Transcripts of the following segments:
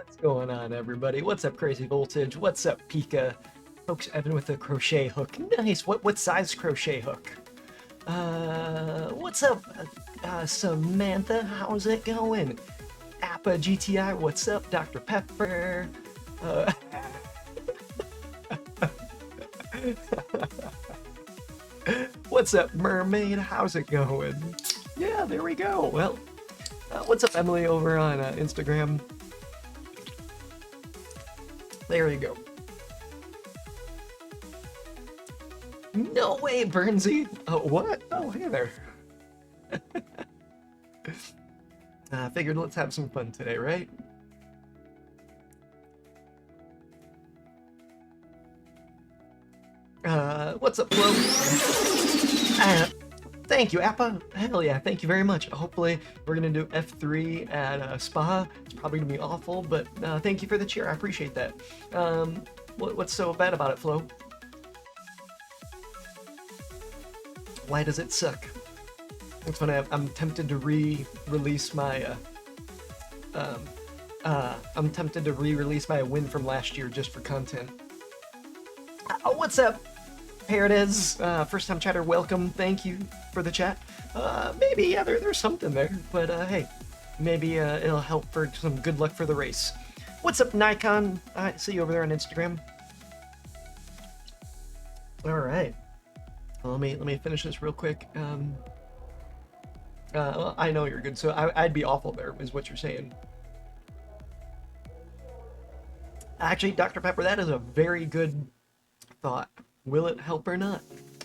What's going on, everybody? What's up, Crazy Voltage? What's up, Pika? Folks, Evan with a crochet hook. Nice. What size crochet hook? What's up, Samantha? How's it going? Appa GTI, what's up? Dr. Pepper. What's up, Mermaid? How's it going? Yeah, there we go. Well, what's up, Emily, over on Instagram? There you go. No way, Burnsy! Oh, what? Oh, hey there. Figured let's have some fun today, right? What's up, Flo? Thank you, Appa. Hell yeah, thank you very much. Hopefully, we're gonna do F3 at Spa. It's probably gonna be awful, but thank you for the cheer. I appreciate that. What's so bad about it, Flo? Why does it suck? It's when I'm tempted to re-release my I'm tempted to re-release my win from last year just for content. Oh, what's up? Here it is. First time chatter, welcome. Thank you for the chat. Maybe, yeah, there's something there, but hey, maybe it'll help for some good luck for the race. What's up, Nikon? I see you over there on Instagram. All right. Well, let me finish this real quick. Well, I know you're good, so I'd be awful there, is what you're saying. Actually, Dr. Pepper, that is a very good thought. Will it help or not?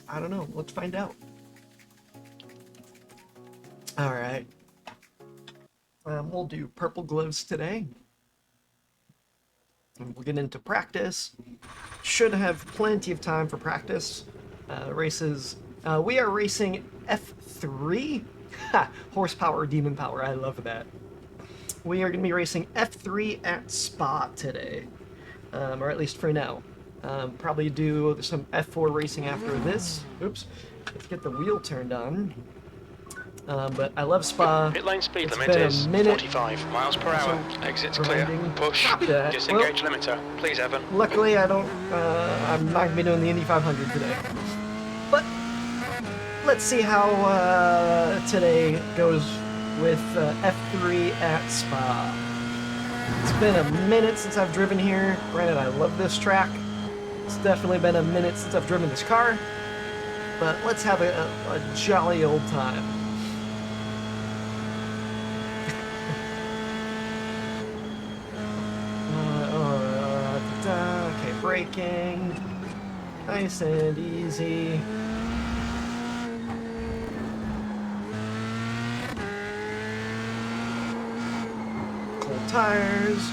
I don't know. Let's find out. All right. We'll do purple gloves today. And we'll get into practice. Should have plenty of time for practice. Races. We are racing F3. Ha! Horsepower, demon power. I love that. We are going to be racing F3 at Spa today. Or at least for now. Probably do some F4 racing after this. Oops. Let's get the wheel turned on. But I love Spa. Pit lane speed It's limit been a is minute. 45 miles per hour. Exits clear. Reminding. Push. Copy that. Disengage limiter. Please, Evan. Luckily, I don't. I'm not gonna be doing the Indy 500 today. But let's see how today goes with F3 at Spa. It's been a minute since I've driven here. Granted, I love this track. It's definitely been a minute since I've driven this car. But let's have a jolly old time. Okay, braking. Nice and easy. Cold tires.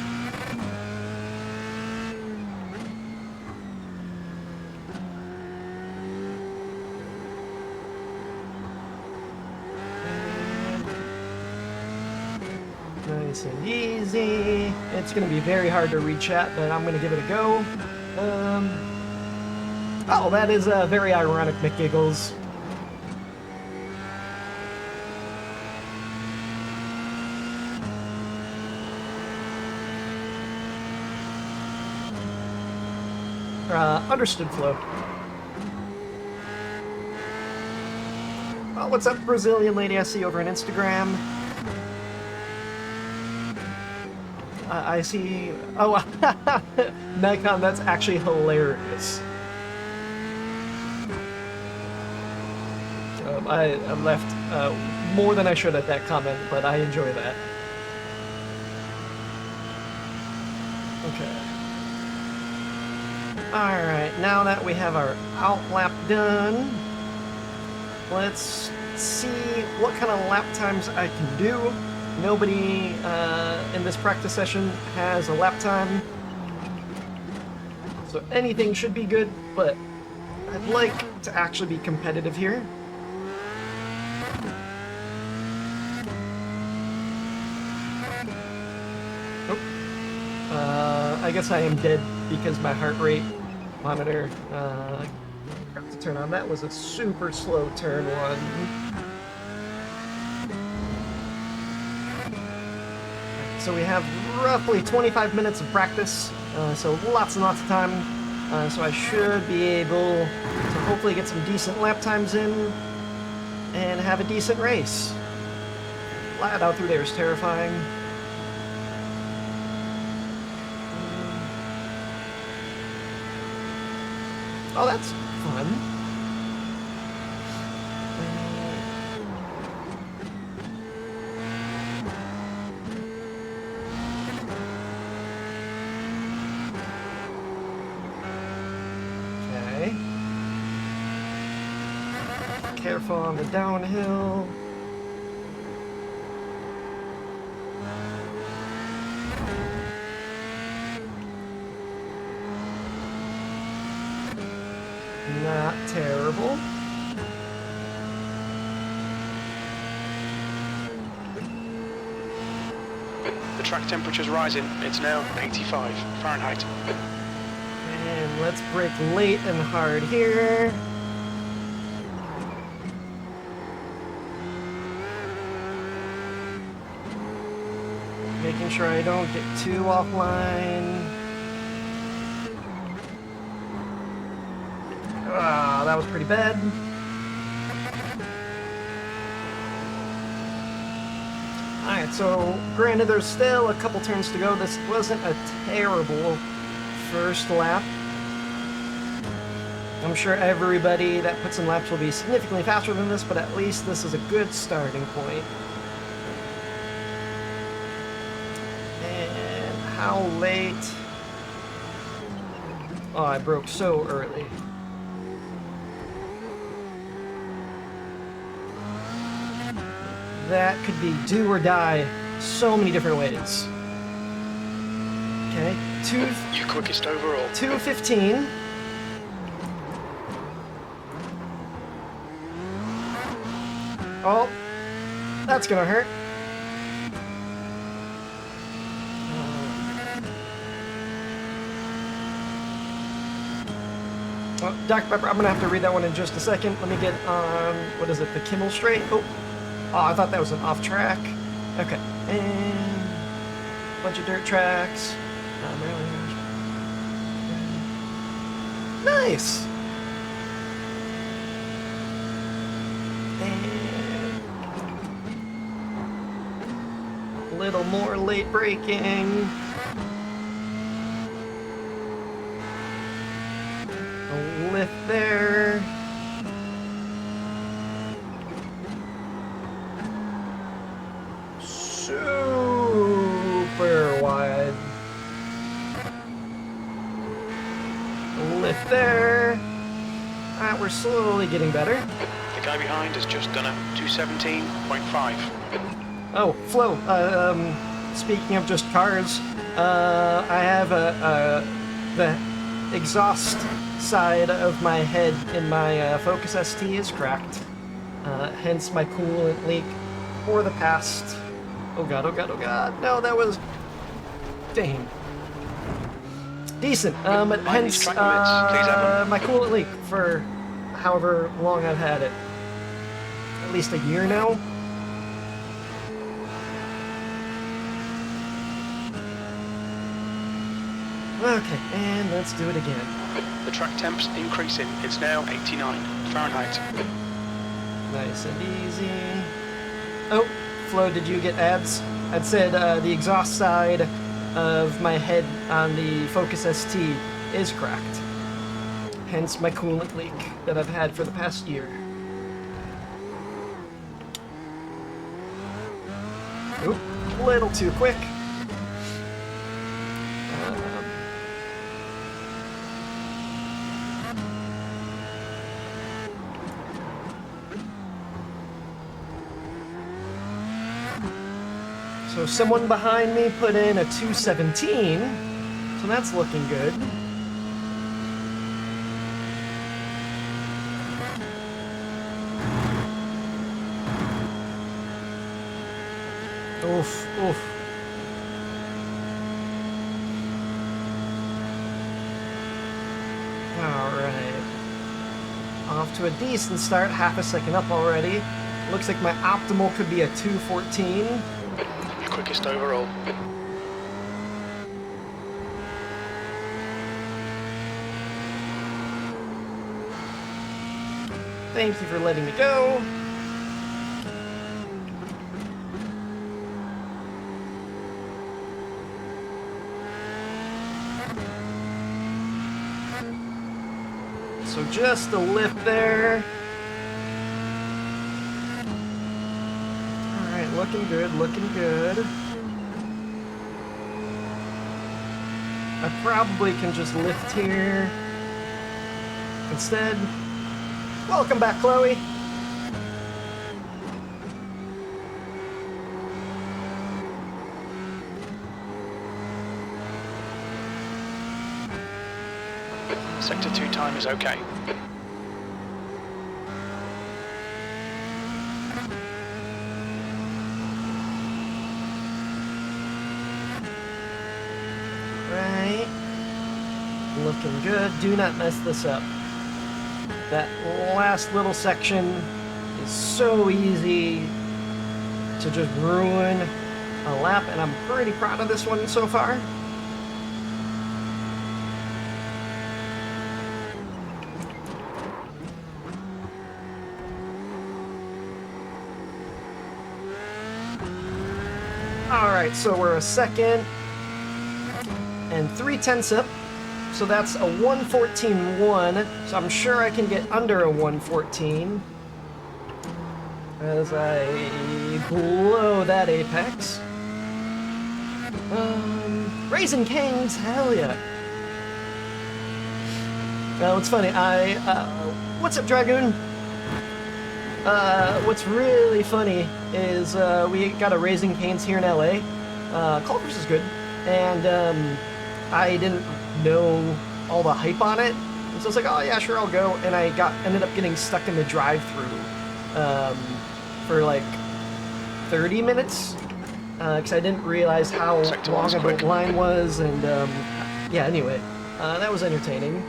Nice and easy. It's going to be very hard to read chat, but I'm going to give it a go. Oh, that is very ironic, McGiggles. Understood, Flo. Oh, what's up, Brazilian lady I see over on Instagram? I see. Oh, Nikon, that's actually hilarious. I left more than I should at that comment, but I enjoy that. Okay. Alright, now that we have our out lap done, let's see what kind of lap times I can do. Nobody in this practice session has a lap time, so anything should be good, but I'd like to actually be competitive here. Oh. I guess I am dead because my heart rate monitor got to turn on. That was a super slow turn one. So we have roughly 25 minutes of practice, so lots and lots of time. So I should be able to hopefully get some decent lap times in and have a decent race. Flat out through there is terrifying. Oh, that's fun. Okay. Careful on the downhill. Not terrible. The track temperature's rising. It's now 85 Fahrenheit. And let's brake late and hard here. Making sure I don't get too offline. Ah, that was pretty bad. Alright, so granted there's still a couple turns to go. This wasn't a terrible first lap. I'm sure everybody that puts in laps will be significantly faster than this, but at least this is a good starting point. And how late? Oh, I broke so early. That could be do or die so many different ways. Okay, Your quickest overall. 2:15. Oh, that's gonna hurt. Oh, Dr. Pepper, I'm gonna have to read that one in just a second. Let me get on, what is it, the Kimmel Straight? Oh, I thought that was an off track. Okay, and a bunch of dirt tracks. Nice! And a little more late braking. A lift there. Super wide. A lift there. Alright, we're slowly getting better. The guy behind has just done a 217.5. Oh, Flo, speaking of just cars, I have the exhaust side of my head in my Focus ST is cracked. Hence my coolant leak for the past... Oh god, oh god, oh god. No, that was... Dang. Decent. But hence track limits, please, Evan. my coolant leak for however long I've had it. At least a year now. Okay, and let's do it again. The track temp's increasing. It's now 89 Fahrenheit. Nice and easy. Oh, Flo, did you get ads? I'd said the exhaust side of my head on the Focus ST is cracked. Hence my coolant leak that I've had for the past year. Oop, a little too quick. So someone behind me put in a 217, so that's looking good. Oof, oof. Alright. Off to a decent start, half a second up already. Looks like my optimal could be a 214. Your quickest overall. Thank you for letting me go. So just a lift there. All right, looking good, looking good. I probably can just lift here. Instead, welcome back, Chloe. Sector 2 time is okay. Right. Looking good. Do not mess this up. That last little section is so easy to just ruin a lap, and I'm pretty proud of this one so far. Alright, so we're a second and 3/10 up. So that's a 1:14.1. So I'm sure I can get under a 1:14 as I blow that apex. Raising Kings, hell yeah. It's funny, what's up, Dragoon? What's really funny is we got a Raising Cane's here in LA. Culver's is good, and I didn't know all the hype on it, and so I was like, oh yeah, sure, I'll go. And I ended up getting stuck in the drive-through for like 30 minutes because I didn't realize how long of the line was, and yeah. Anyway, that was entertaining.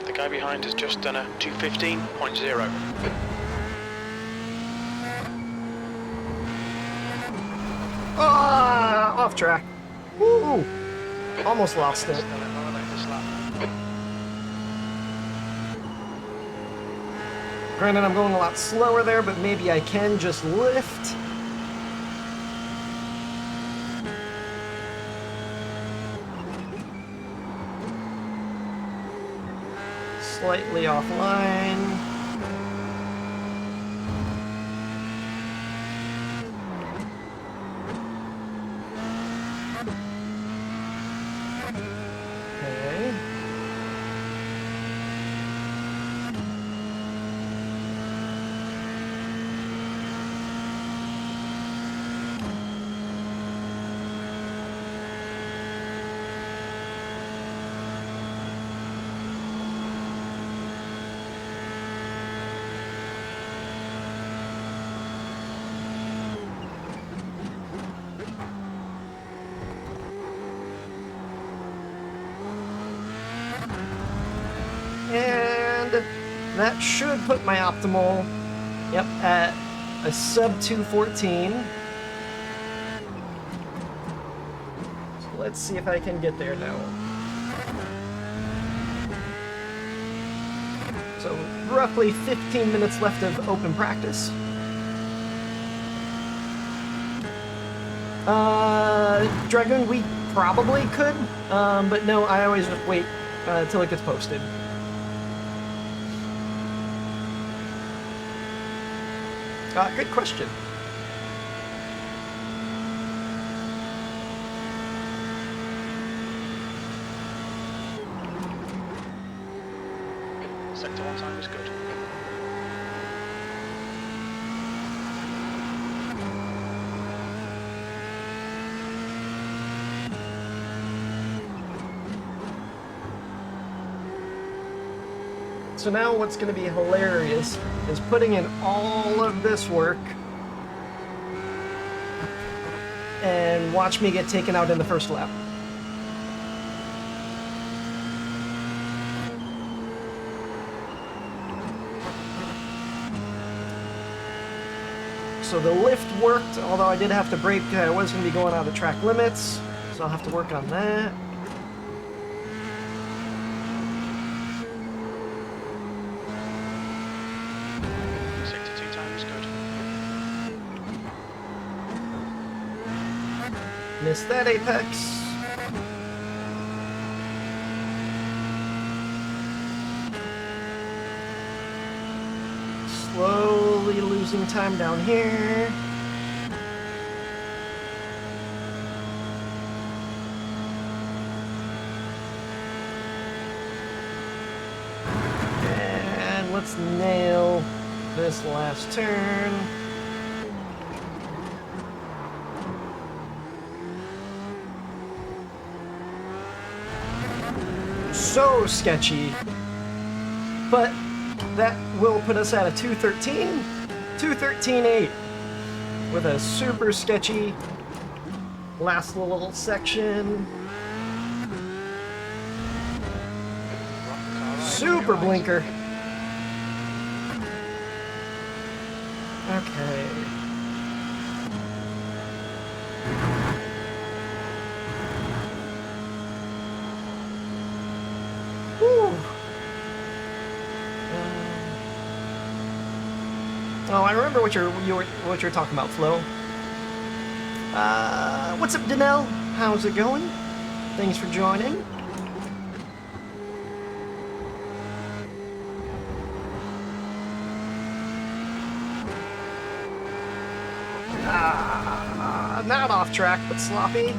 The guy behind has just done a 2:15.0. Ah, off track. Woo! Almost lost it. Granted, I'm going a lot slower there, but maybe I can just lift. Slightly offline. Okay. And that should put my optimal, yep, at a sub 2:14. So let's see if I can get there now. So roughly 15 minutes left of open practice. Dragoon, we probably could, but no, I always just wait till it gets posted. Good question. Sector 1 time is good. So now what's going to be hilarious is putting in all of this work and watch me get taken out in the first lap. So the lift worked, although I did have to brake. I was going to be going out of track limits, so I'll have to work on that. Missed that apex. Slowly losing time down here. And let's nail this last turn. So sketchy, but that will put us at a 213, 213.8 with a super sketchy last little section. Super blinker. Okay. Oh, I remember what you're talking about, Flo. What's up, Danelle? How's it going? Thanks for joining. Not off track, but sloppy.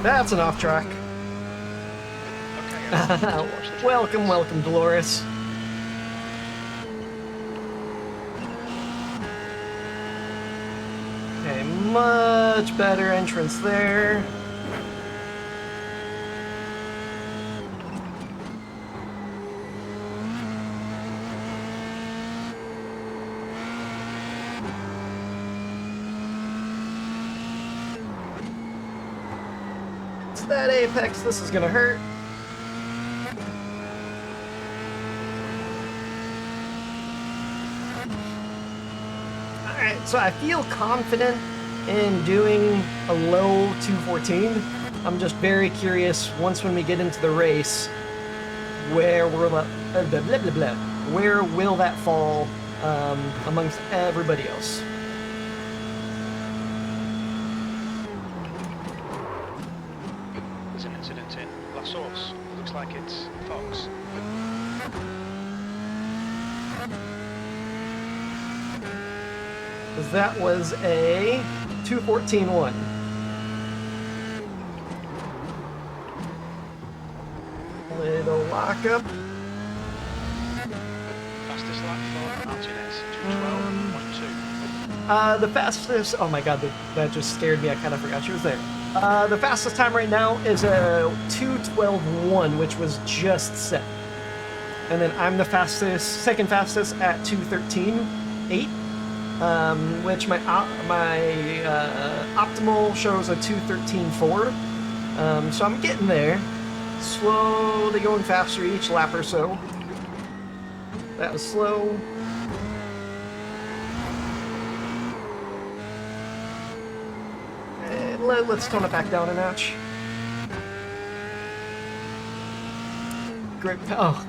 That's an off track. Okay, welcome, welcome, Dolores. Okay, much better entrance there. That apex, this is gonna hurt. Alright, so I feel confident in doing a low 214. I'm just very curious once when we get into the race, where will that, where will that fall amongst everybody else? Like it's Fox. That was a 214.1. Little lockup. Fastest lap for Martinez, 212.2. The fastest. Oh my god, that just scared me. I kind of forgot she was there. The fastest time right now is a 2:12.1, which was just set. And then I'm the fastest, second fastest at 2:13.8, which my optimal shows a 2:13.4. So I'm getting there, slowly going faster each lap or so. That was slow. Let's tone it back down a notch. Great. Oh.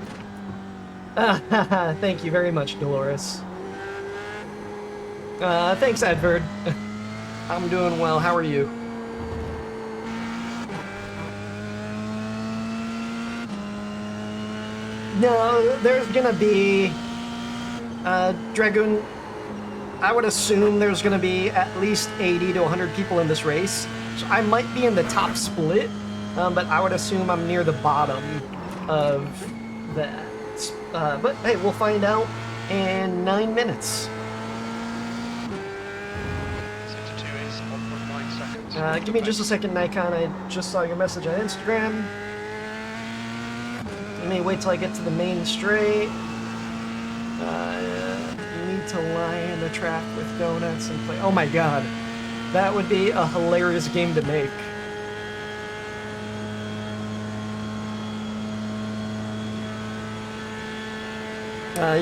Thank you very much, Dolores. Thanks, Edvard. I'm doing well. How are you? No, there's gonna be Dragoon. I would assume there's going to be at least 80 to 100 people in this race. So I might be in the top split, but I would assume I'm near the bottom of that. But hey, we'll find out in 9 minutes. 62 is 1.9 seconds. Give me just a second, Nikon. I just saw your message on Instagram. Let me wait till I get to the main straight. To line the track with donuts and play. Oh my god. That would be a hilarious game to make.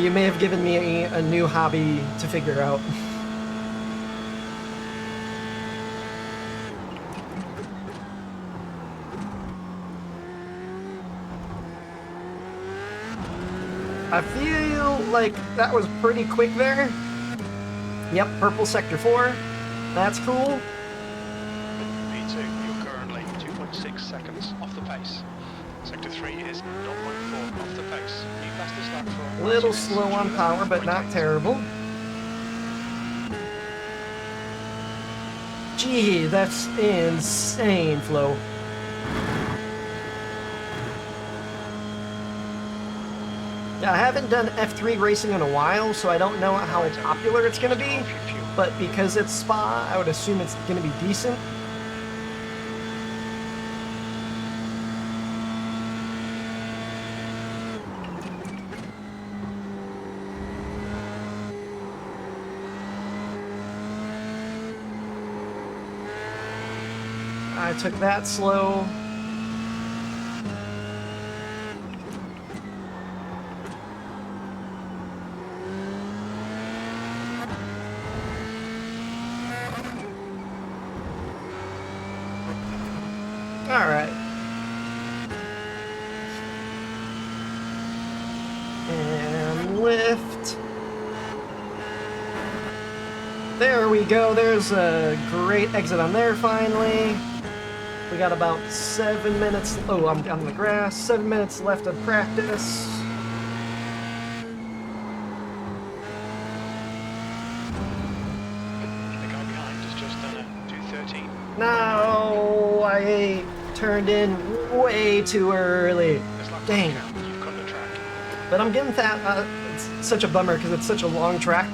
You may have given me a new hobby to figure out. I feel like that was pretty quick there. Yep, purple sector 4. That's cool. P2, you're currently 2.6 seconds off the pace. Sector 3 is 0.4 off the pace. New fastest lap for Little slow on power, but not terrible. Gee, that's insane, Flo. Yeah, I haven't done F3 racing in a while, so I don't know how popular it's going to be. But because it's Spa, I would assume it's going to be decent. I took that slow. All right. And lift. There we go. There's a great exit on there finally. We got about 7 minutes. Oh, I'm on the grass. 7 minutes left of practice. The guy behind has just done a 2:13. No, I turned in way too early. Dang. You've cut the track. But I'm getting that. It's such a bummer because it's such a long track,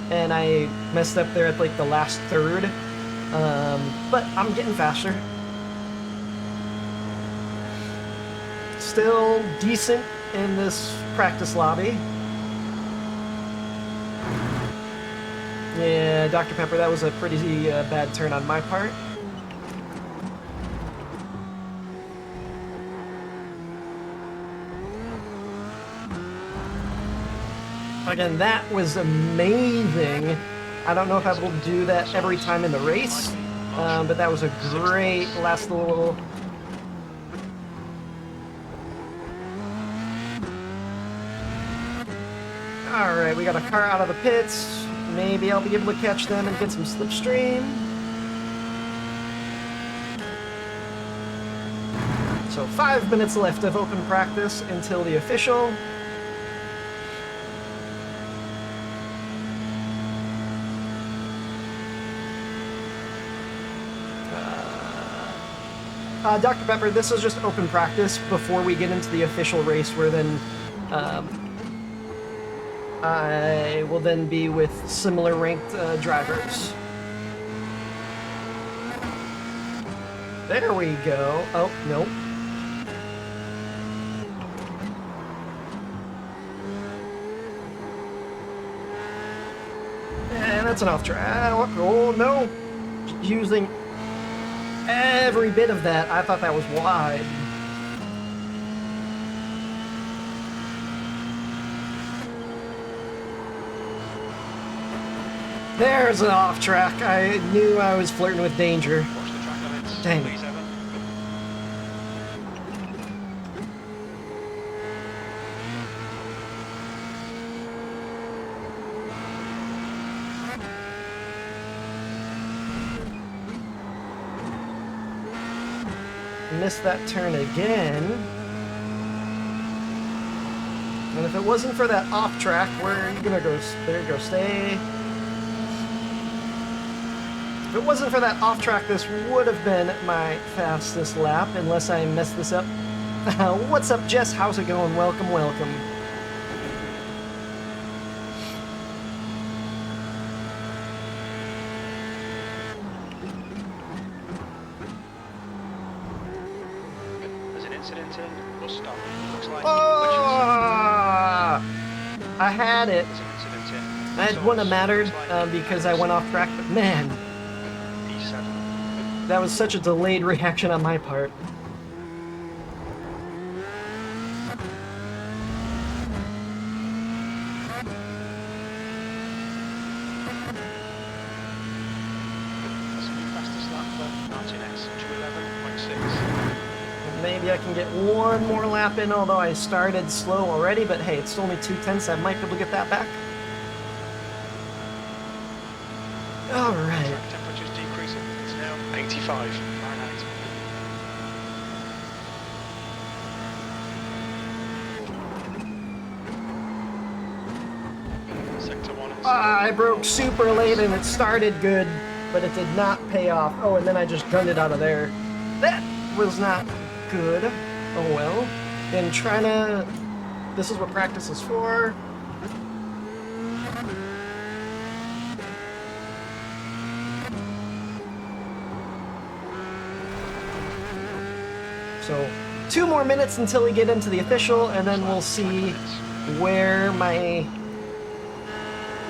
and I messed up there at like the last third. But I'm getting faster. Still decent in this practice lobby. Yeah, Dr. Pepper, that was a pretty bad turn on my part. Again, that was amazing. I don't know if I will do that every time in the race, but that was a great last little... Alright, we got a car out of the pits. Maybe I'll be able to catch them and get some slipstream. So 5 minutes left of open practice until the official. Dr. Pepper, this is just open practice before we get into the official race, where then I will then be with similar ranked drivers. There we go. Oh, no. And that's an off track. Oh, no. Using every bit of that. I thought that was wide. There's an off track. I knew I was flirting with danger. Watch the track limits. Dang. Please, Evan. Missed that turn again. And if it wasn't for that off track, where are you gonna go? There you go, stay. If it wasn't for that off track, this would have been my fastest lap, unless I messed this up. What's up, Jess? How's it going? Welcome, welcome. There's an incident in. We'll stop. Looks like. Oh! I had it. There's an incident in. I had wouldn't have mattered because I went off track, but man, P7. That was such a delayed reaction on my part. That's a new fastest lap for Martinez, 2:11.6. Maybe I can get one more lap in, although I started slow already, but hey, it's only 2:10, so I might be able to get that back. Alright. Track temperature's decreasing. It's now 85 Fahrenheit. Sector 1 is... I broke super late and it started good, but it did not pay off. Oh, and then I just gunned it out of there. That was not good. Oh well. And trying to... This is what practice is for. So, 2 more minutes until we get into the official, and then we'll see where my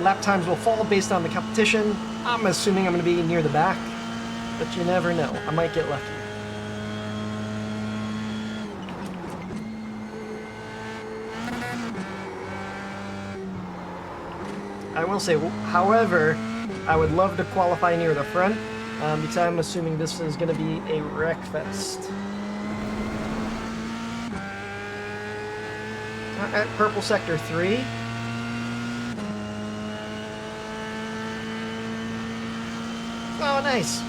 lap times will fall based on the competition. I'm assuming I'm going to be near the back, but you never know. I might get lucky. I will say, however, I would love to qualify near the front, because I'm assuming this is going to be a wreck fest. At Purple Sector 3. Oh, nice.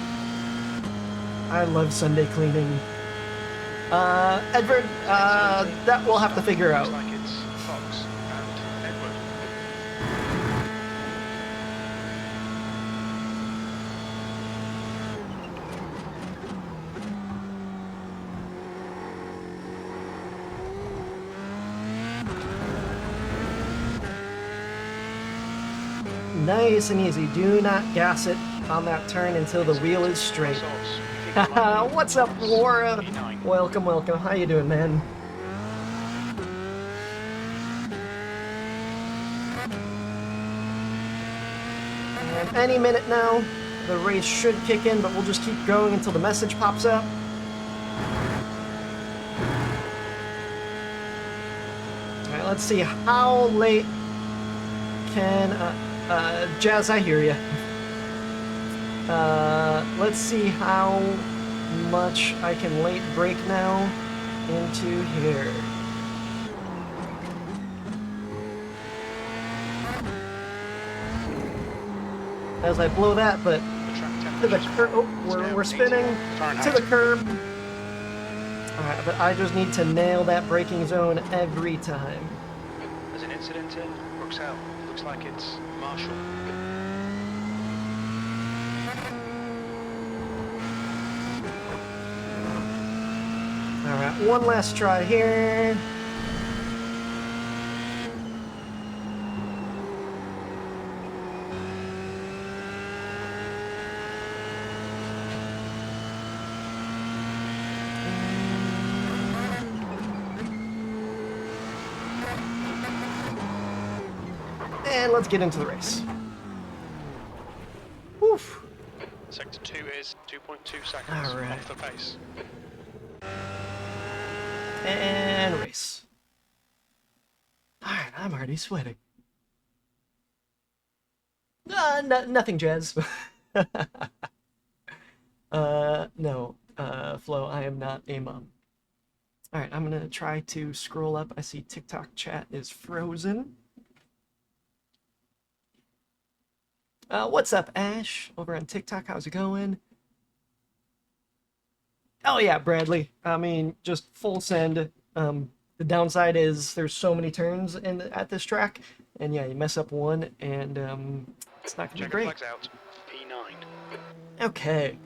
I love Sunday cleaning. Edward, that we'll have to figure out. Looks like it's Fox and Edward. Nice and easy. Do not gas it on that turn until the wheel is straight. What's up, Laura? Welcome, welcome. How you doing, man? And any minute now, the race should kick in, but we'll just keep going until the message pops up. Alright, let's see how late can... Jazz, I hear you. Let's see how much I can late brake now into here. As I blow that, but to the curb. Oh, we're spinning to the curb. Alright, but I just need to nail that braking zone every time. There's an incident in Brooksell. Looks like it's Marshall. Alright, one last try here. And let's get into the race. Woof. Sector 2 is 2.2 seconds off the pace. And race. Alright, I'm already sweating. Nothing, Jazz. No, Flo, I am not a mom. Alright, I'm gonna try to scroll up. I see TikTok chat is frozen. What's up, Ash? Over on TikTok, how's it going? Oh yeah, Bradley. I mean, just full send. The downside is there's so many turns at this track, and yeah, you mess up one, and it's not gonna be great. Flags out. P9. Okay.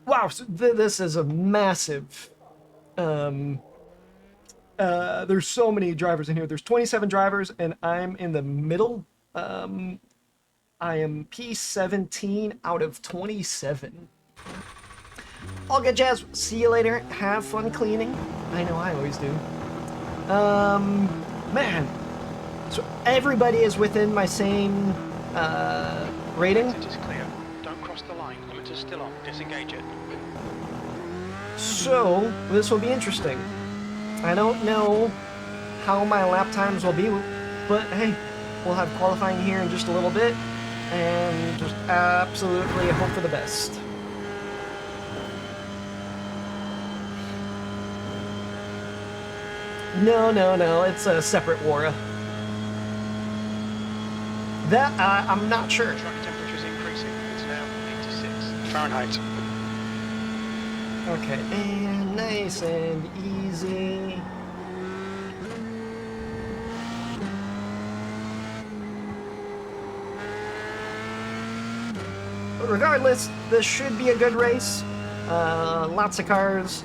Wow, so this is a massive. There's so many drivers in here. There's 27 drivers, and I'm in the middle. I am P17 out of 27. All good, Jazz. See you later. Have fun cleaning. I know I always do. Man. So everybody is within my same rating. It is clear. Don't Don't cross the line. Limiter's still on. Disengage it. So, this will be interesting. I don't know how my lap times will be, but hey, we'll have qualifying here in just a little bit, and just absolutely hope for the best. No, it's a separate war. That, I'm not sure. Track temperature's increasing. It's now 86 Fahrenheit. Okay, and nice and easy. But regardless, this should be a good race. Lots of cars,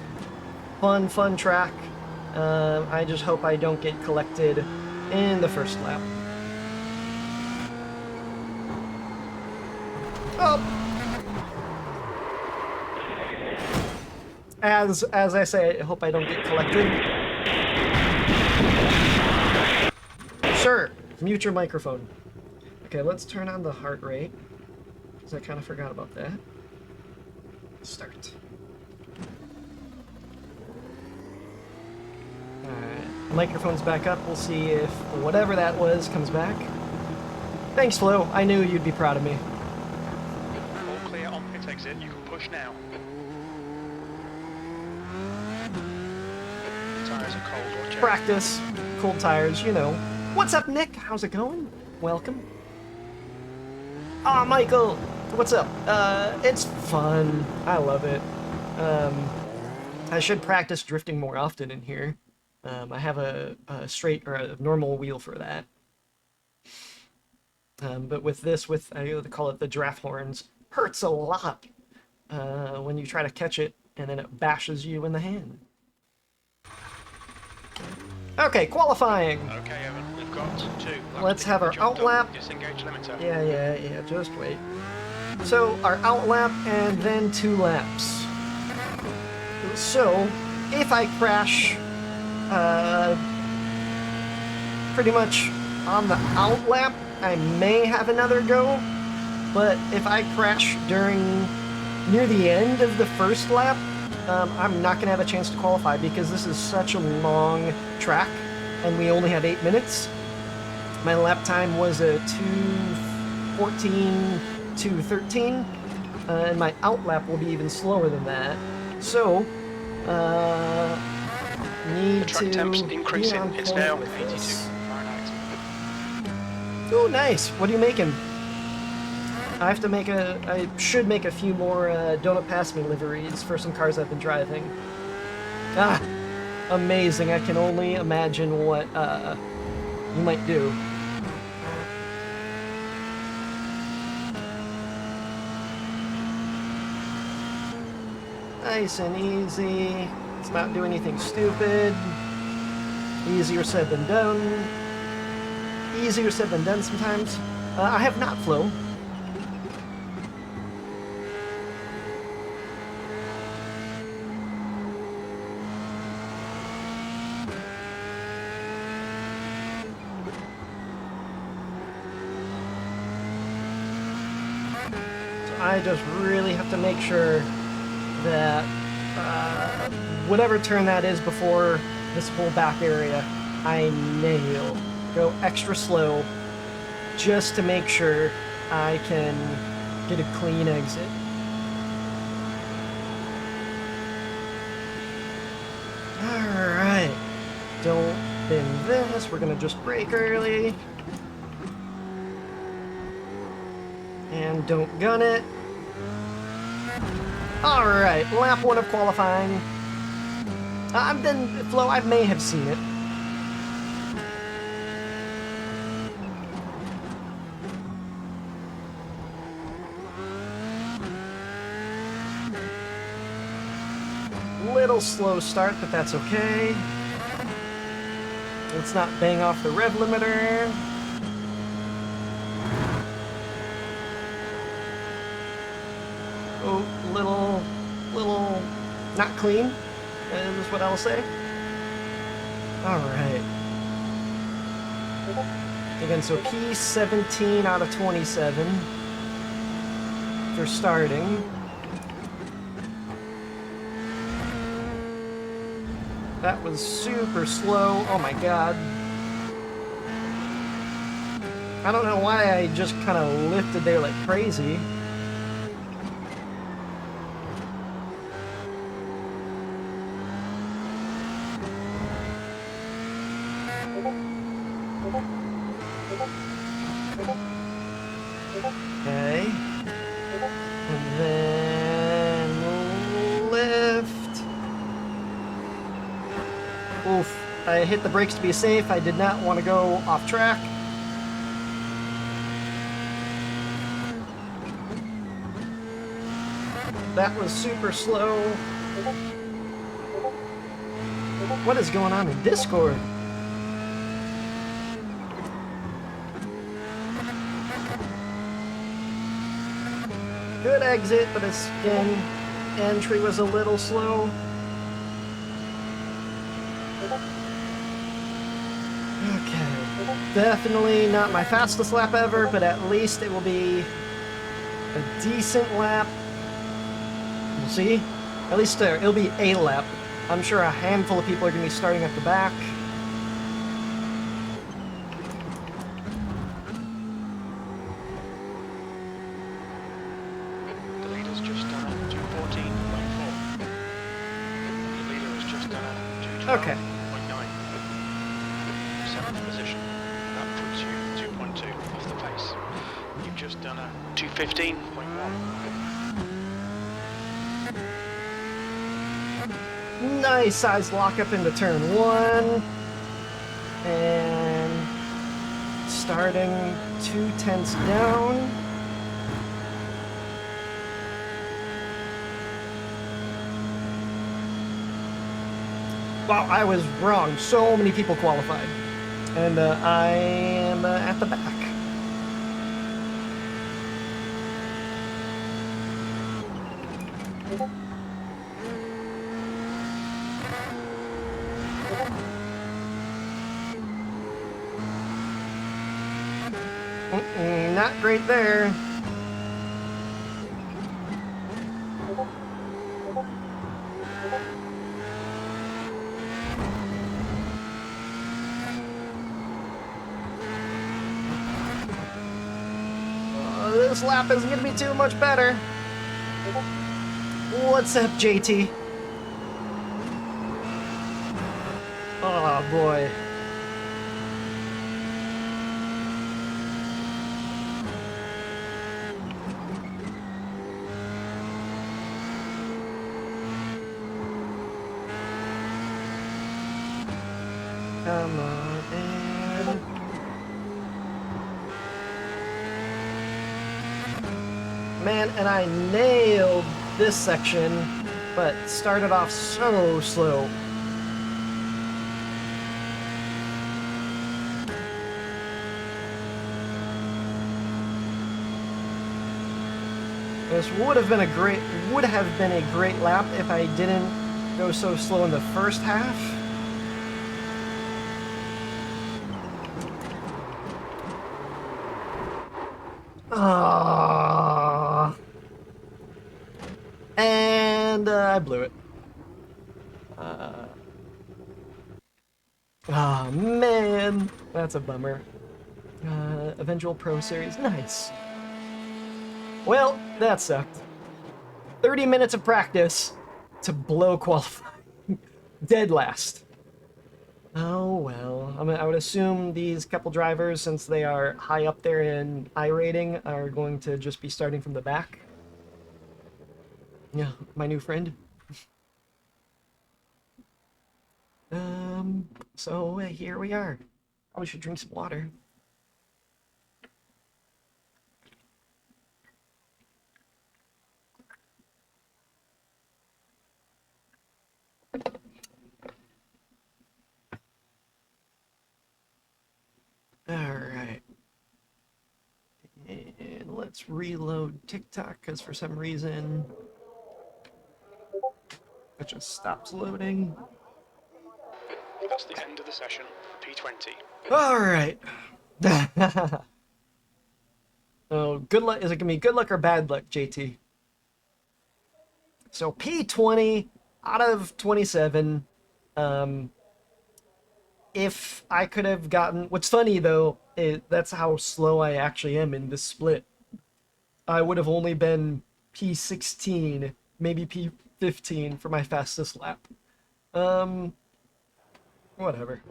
fun track. I just hope I don't get collected in the first lap. Oh! As I say, I hope I don't get collected. Sure, mute your microphone. Okay, let's turn on the heart rate, because I kind of forgot about that. Start. Alright, microphone's back up. We'll see if whatever that was comes back. Thanks, Flo. I knew you'd be proud of me. All clear on pit exit. You can push now. Tires are cold or checked. Practice. Cold tires, you know. What's up, Nick? How's it going? Welcome. Ah, Michael! What's up? It's fun. I love it. I should practice drifting more often in here. I have a straight or a normal wheel for that. But with this, I call it the giraffe horns, hurts a lot when you try to catch it and then it bashes you in the hand. Okay, qualifying. Okay, Evan, we've got 2. Let's have our outlap. Disengage limiter. Yeah, just wait. So, our outlap and then 2 laps. So, if I crash pretty much on the outlap, I may have another go, but if I crash near the end of the first lap, I'm not going to have a chance to qualify because this is such a long track and we only have 8 minutes. My lap time was a 2:14, 2:13, and my outlap will be even slower than that. So, need The track to temp's be increasing. on It's point now with 82 this. Fahrenheit. Oh, nice. What are you making? I have to make I should make a few more Donut Pass Me liveries for some cars I've been driving. Ah, amazing. I can only imagine what you might do. Nice and easy. Let's not do anything stupid. Easier said than done. Easier said than done sometimes. I have not flown. I just really have to make sure that whatever turn that is before this whole back area, I nail. Go extra slow just to make sure I can get a clean exit. Alright. Don't bend this. We're gonna just brake early. And don't gun it. Alright, lap 1 of qualifying. Flo, I may have seen it. Little slow start, but that's okay. Let's not bang off the rev limiter. Oh, little, not clean, is what I'll say. Alright. Again, so P17 out of 27. after starting. That was super slow. Oh my god. I don't know why I just kind of lifted there like crazy. Okay. And then lift. Oof. I hit the brakes to be safe. I did not want to go off track. That was super slow. What is going on in Discord? Good exit, but his entry was a little slow. Okay. Definitely not my fastest lap ever, but at least it will be a decent lap. We'll see. At least it'll be a lap. I'm sure a handful of people are going to be starting at the back. The leader's just done a 2:14.4. The leader has just done a 2:12.9. Okay. Seventh position. That puts you 2.2 off the pace. You've just done a 2:15.1. Nice size lockup into turn 1. And starting 2/10 down. Wow, I was wrong. So many people qualified. And I am at the back. Not great there. This lap isn't going to be too much better. What's up, JT? Oh, boy. Come on, and... Man, and I nailed this section, but started off so slow. This would have been a great lap if I didn't go so slow in the first half. And I blew it. Man, that's a bummer. Eventual Pro Series, nice. Well, that sucked. 30 minutes of practice to blow qualifying. Dead last. Oh well. I would assume these couple drivers, since they are high up there in iRating, are going to just be starting from the back. Yeah, my new friend. So here we are. Probably should drink some water. Alright. And let's reload TikTok, because for some reason it just stops loading. That's the end of the session. P20. Alright. Oh, good luck. Is it gonna be good luck or bad luck, JT? So P20 out of 27. Um, if I could have gotten, what's funny though, that's how slow I actually am in this split. I would have only been P16, maybe P15 for my fastest lap. Um, Whatever.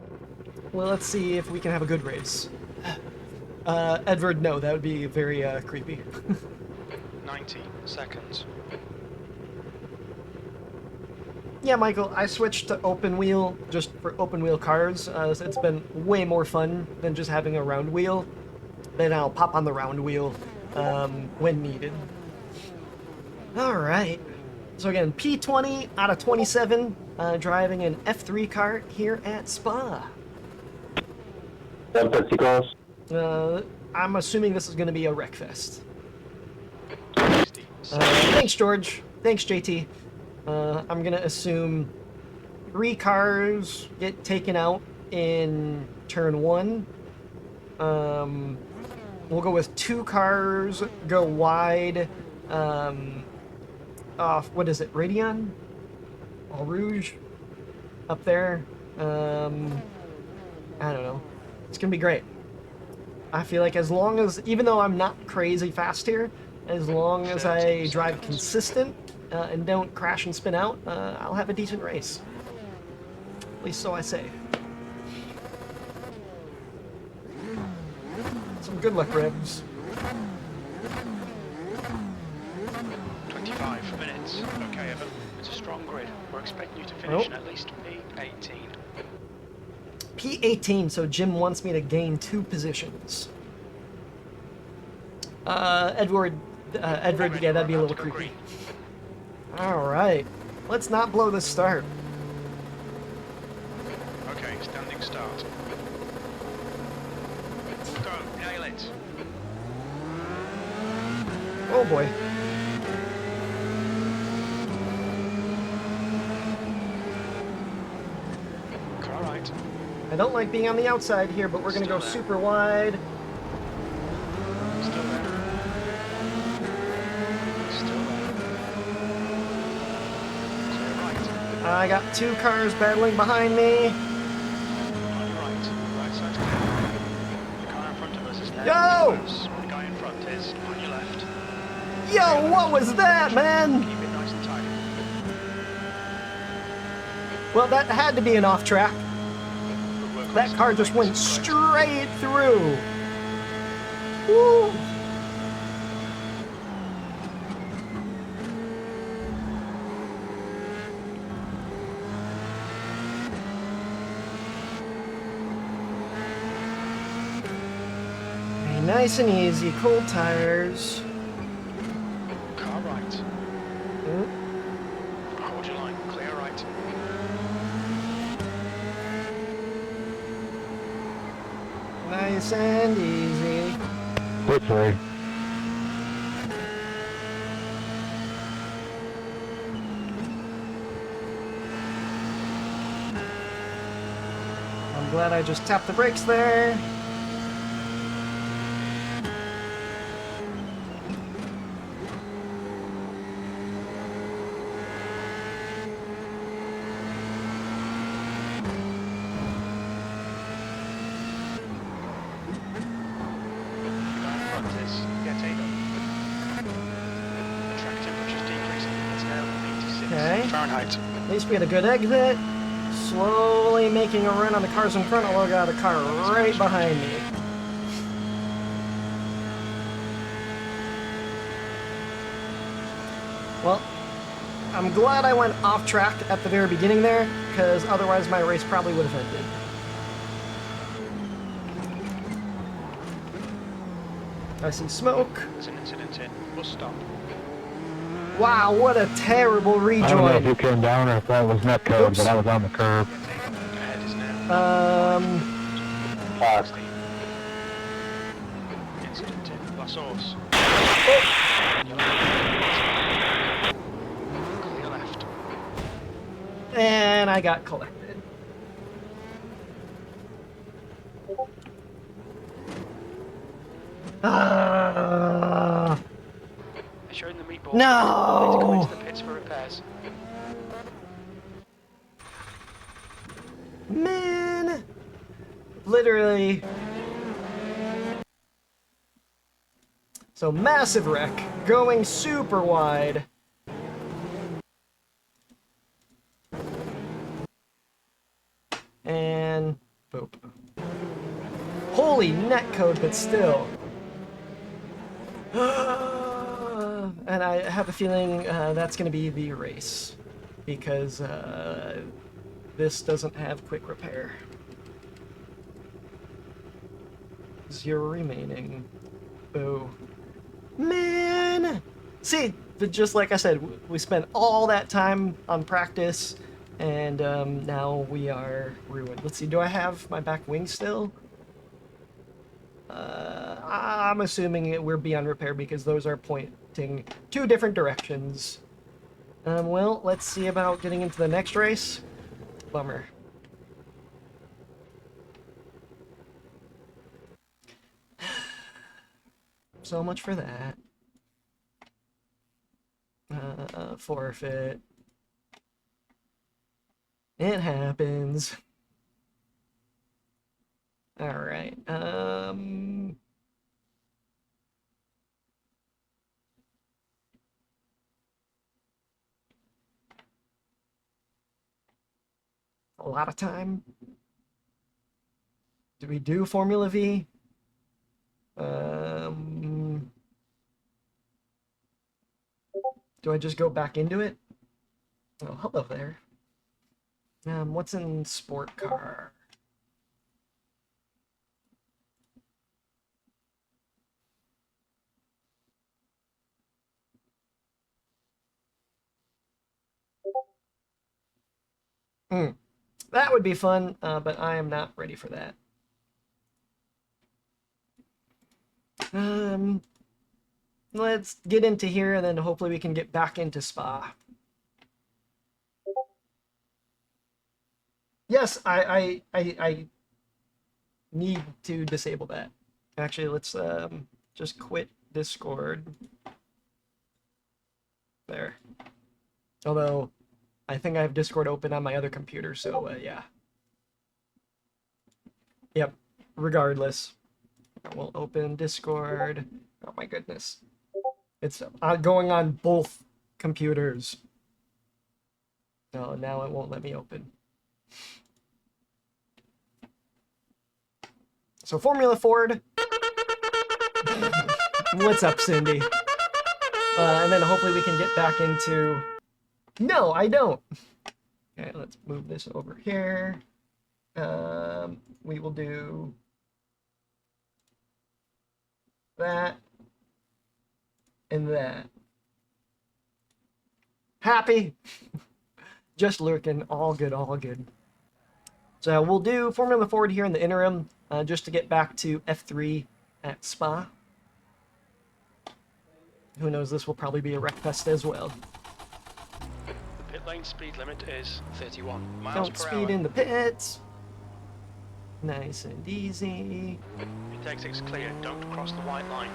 Well, let's see if we can have a good race. Edward, no, that would be very creepy. 90 seconds. Yeah, Michael, I switched to open wheel just for open wheel cars. So it's been way more fun than just having a round wheel. Then I'll pop on the round wheel when needed. All right. So again, P20 out of 27, driving an F3 car here at Spa. I'm assuming this is going to be a wreckfest. 60 seconds. Thanks, George. Thanks, JT. I'm going to assume 3 cars get taken out in turn 1. We'll go with 2 cars go wide off, what is it, Radion? All Rouge? Up there. I don't know. It's going to be great. I feel like as long as, even though I'm not crazy fast here, as long as I drive consistent and don't crash and spin out, I'll have a decent race. At least so I say. Some good luck revs. 25 minutes. Okay, Evan. It's a strong grid. We're expecting you to finish in at least P18. P18, so Jim wants me to gain 2 positions. Edward, yeah, that'd be a little creepy. Alright, let's not blow the start. Okay, standing start. Go, nail it. Oh boy. Alright. I don't like being on the outside here, but we're gonna go super wide. Still there. Still there. Clear right. I got 2 cars battling behind me. On your right. Right side's clear. The car in front of us is now Yo! close. The guy in front is on your left. Yo, what was that, man? Keep it nice and tight. Well, that had to be an off track. Good work on That the car start just line. went straight through. Woo! Hey, nice and easy, cool tires. Car right. Mm. Hold your line. Clear right. Nice and easy. Hopefully. I'm glad I just tapped the brakes there. Okay. Fahrenheit. At least we had a good exit. Slowly making a run on the cars in front. Oh, I got a car right behind me. Well, I'm glad I went off track at the very beginning there, because otherwise my race probably would have ended. I see smoke. There's an incident in. Bus stop. Wow, what a terrible I don't know if rejoin. you came down or if that was net code, Oops. but I was on the curb. Ahead is now. Incident in. La Source. Clear left. And I got collected. ball. Ready to go No! into the pits for repairs. Man! Literally. So massive wreck, going super wide. And boop. Holy netcode, but still. And I have a feeling that's going to be the race, because this doesn't have quick repair. 0 remaining. Boo. Man! See, but just like I said, we spent all that time on practice, and now we are ruined. Let's see, do I have my back wing still? I'm assuming we're beyond repair because those are pointing 2 different directions. Well, let's see about getting into the next race. Bummer. So much for that. Forfeit. It happens. Alright, a lot of time. Do we do Formula V? Do I just go back into it? Oh, hello there. What's in sport car? That would be fun, but I am not ready for that. Let's get into here, and then hopefully we can get back into Spa. Yes, I need to disable that. Actually, let's just quit Discord. There. Although, I think I have Discord open on my other computer, so yeah. Yep, regardless. We'll open Discord. Oh my goodness. It's going on both computers. No, now it won't let me open. So Formula Ford. What's up, Cindy? And then hopefully we can get back into... No, I don't. Okay, let's move this over here. We will do that and that. Happy? Just lurking. All good, all good. So we'll do Formula Ford here in the interim, just to get back to F3 at Spa. Who knows, this will probably be a wreck fest as well. The pit lane speed limit is 31 miles Don't per speed hour. in the pits. Nice and easy. Pit exit's clear, don't cross the white line.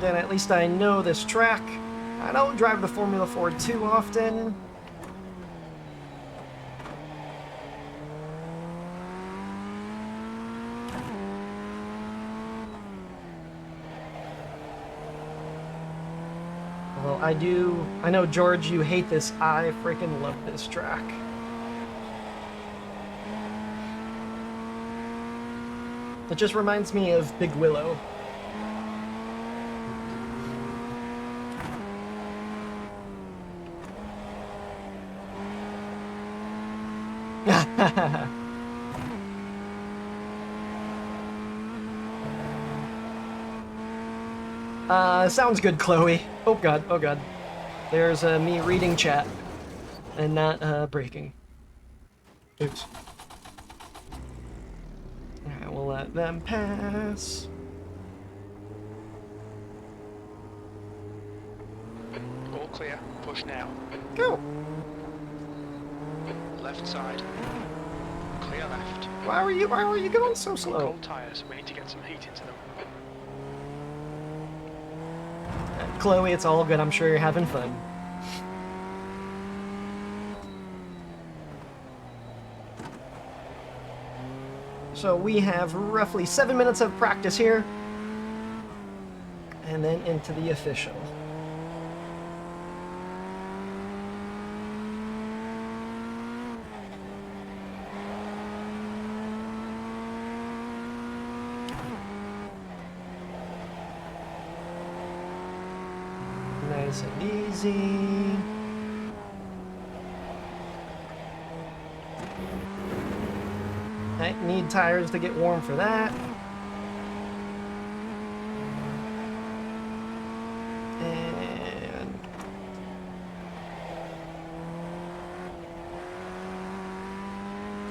Then at least I know this track. I don't drive the Formula Ford too often. Although I know, George, you hate this. I freaking love this track. It just reminds me of Big Willow. Sounds good, Chloe. Oh god, oh god. There's me reading chat and not breaking. Oops. Alright, we'll let them pass. All clear, push now. Go! Left side. Clear left. Why were you going so slow? Cold tyres. We need to get some heat into them. Chloe, it's all good. I'm sure you're having fun. So we have roughly 7 minutes of practice here. And then into the official. Nice and easy. I need tires to get warm for that. And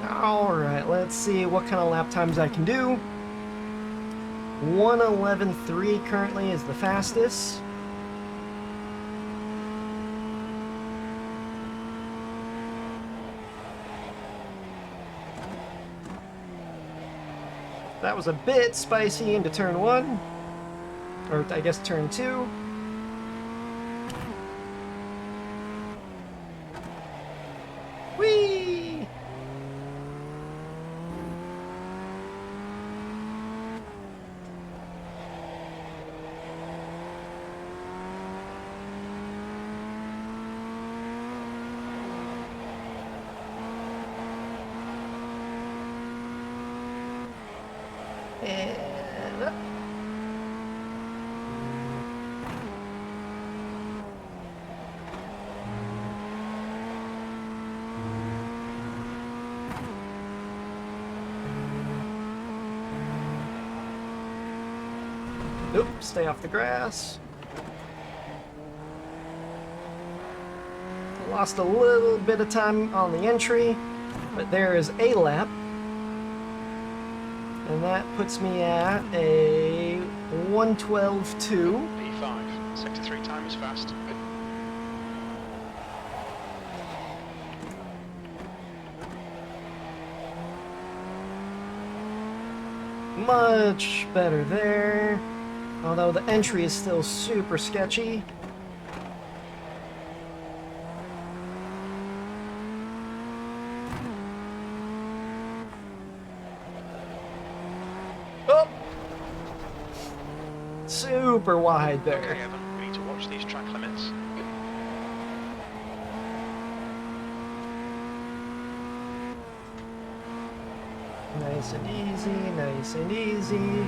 all right, let's see what kind of lap times I can do. 1:11.3 currently is the fastest. That was a bit spicy into turn 1, or I guess turn 2. Whee! And up. Nope, stay off the grass. Lost a little bit of time on the entry, but there is a lap. And that puts me at a 1:12.2. P5. Sector 3 time is fast. Much better there. Although the entry is still super sketchy. Oh! Super wide there. Okay, Evan, we need to watch these track limits. Nice and easy, nice and easy.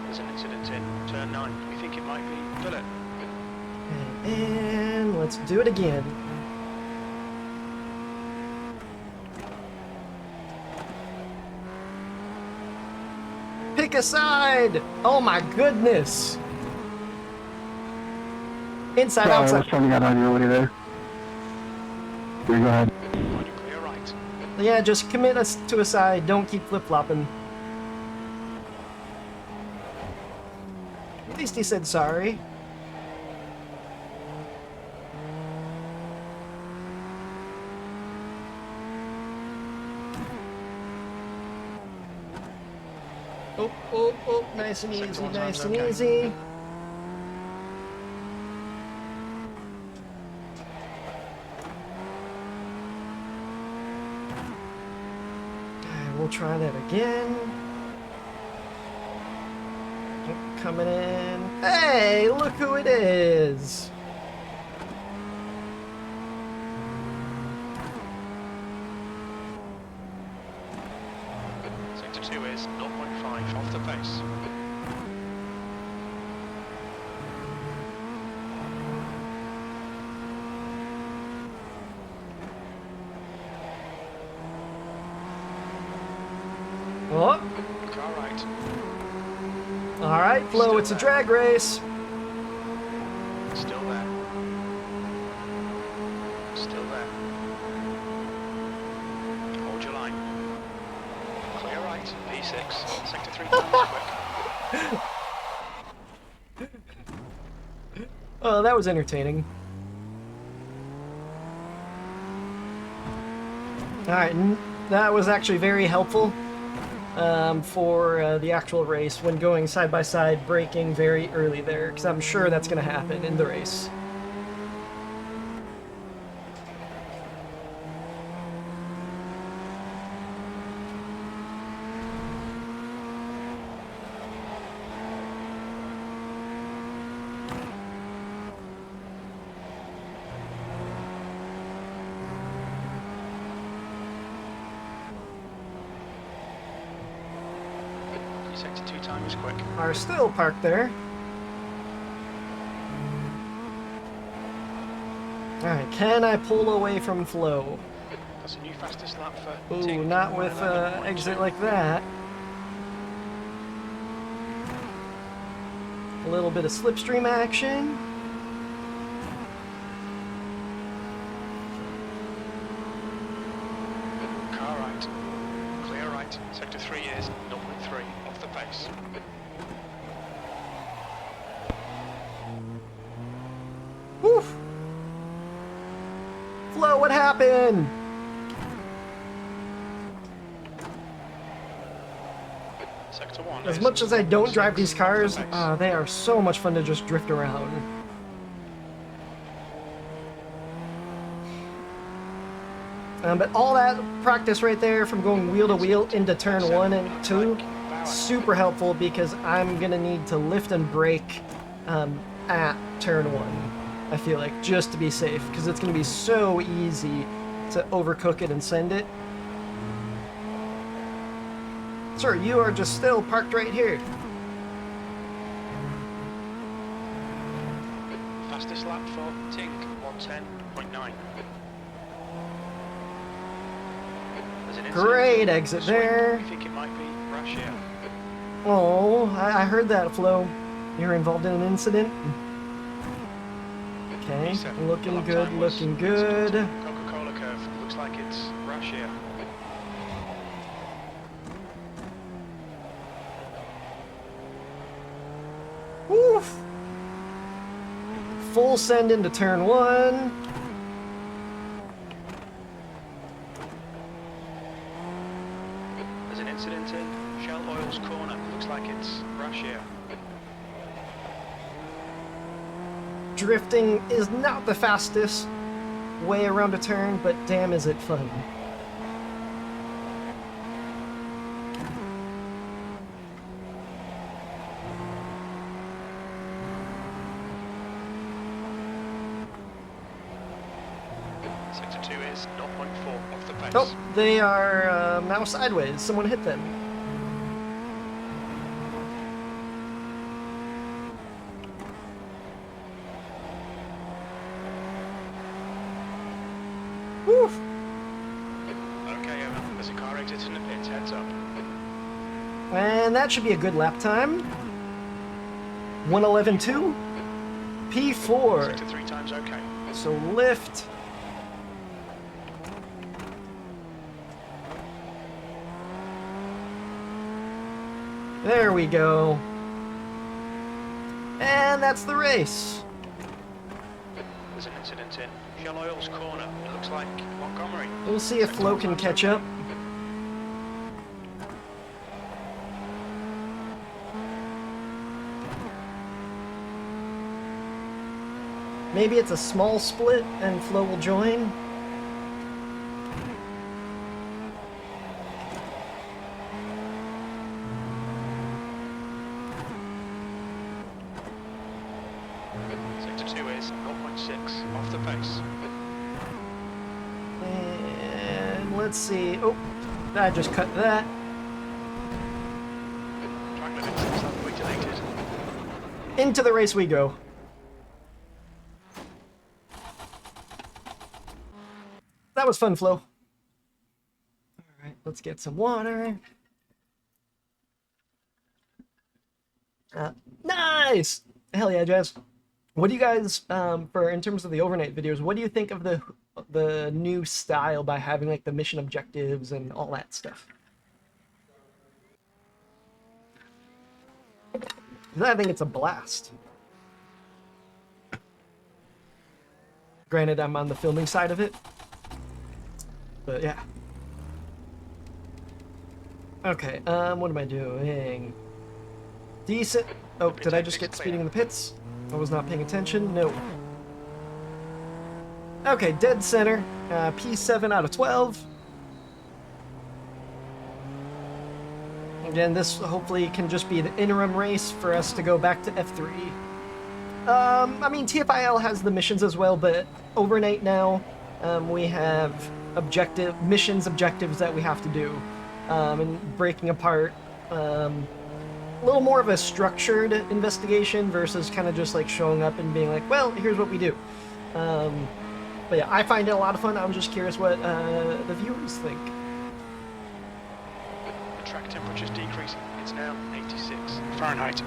There's an incident in turn 9. We think it might be. Fill it. And let's do it again. Pick a side! Oh my goodness! Inside, Yeah, I outside. was trying to get on your way there. You go ahead. On your clear right. Yeah, just commit us to a side. Don't keep flip-flopping. At least he said sorry. Oh, oh, oh, nice and easy, Sector nice time's and okay. easy. We'll try that again. Coming in. Hey, look who it is! Sector 2 is 0.5 off the pace. Oh, Car right. alright, Flo, Still it's a there. drag race. Still there. Still there. Hold your line. Clear right. P6. Sector 3 time is quick. Oh, that was entertaining. Alright, that was actually very helpful for the actual race when going side by side, braking very early there, because I'm sure that's going to happen in the race. Sector 2 time is quick. Are still parked there. Alright, can I pull away from Flo? That's a new fastest lap for Ooh, Tink, not with exit 1:11.2. like that. A little bit of slipstream action. Car right. Clear right. Sector 3 is 0.3 off the pace. Woof! Flo, what happened? Sector 1 As is much as I don't drive these 0.6 cars, off the pace. they are so much fun to just drift around. But all that practice right there from going wheel to wheel into turn 1 and 2, super helpful because I'm going to need to lift and brake at turn 1, I feel like, just to be safe, because it's going to be so easy to overcook it and send it. Sir, you are just still parked right here. Fastest lap for Tink, 1:10.9. There's an Great incident. exit Swing. there. We think it might be rash here. Oh, I heard that, Flo. You're involved in an incident? Okay, P7. looking Lap good, time was looking good. Coca-Cola curve. Looks like it's rash here. Woof! Full send into turn 1. There's an incident in Shell Oil's corner. Looks like it's rash here. Drifting is not the fastest way around a turn, but damn is it fun. Sector 2 is 0.4 off the pace. Oh, they are now sideways. Someone hit them. Woof! Okay, there's a car exit in the pits. Heads up. And that should be a good lap time. 1:11.2. P4. Sector 3 time's okay. So lift. There we go. And that's the race. There's an incident in Shell Oil's corner. It looks like Montgomery. We'll see if Flo can catch up. Maybe it's a small split and Flo will join. Sector 2 is 0.6 off the pace. And let's see. Oh, I just cut that. Track limits slightly deleted. Into the race we go. That was fun, Flo. Alright, let's get some water. Nice! Hell yeah, Jazz. What do you guys, for in terms of the overnight videos, what do you think of the new style by having like the mission objectives and all that stuff? I think it's a blast. Granted, I'm on the filming side of it, but yeah. Okay, what am I doing? Decent. Oh, did I just get speeding in the pits? I was not paying attention. No. Okay, dead center. P7 out of 12. Again, this hopefully can just be the interim race for us to go back to F3. I mean, TFIL has the missions as well, but overnight now, we have objectives that we have to do, and breaking apart. A little more of a structured investigation versus kind of just like showing up and being like, well, here's what we do. But yeah, I find it a lot of fun. I was just curious what the viewers think. The track temperature's decreasing. It's now 86 Fahrenheit.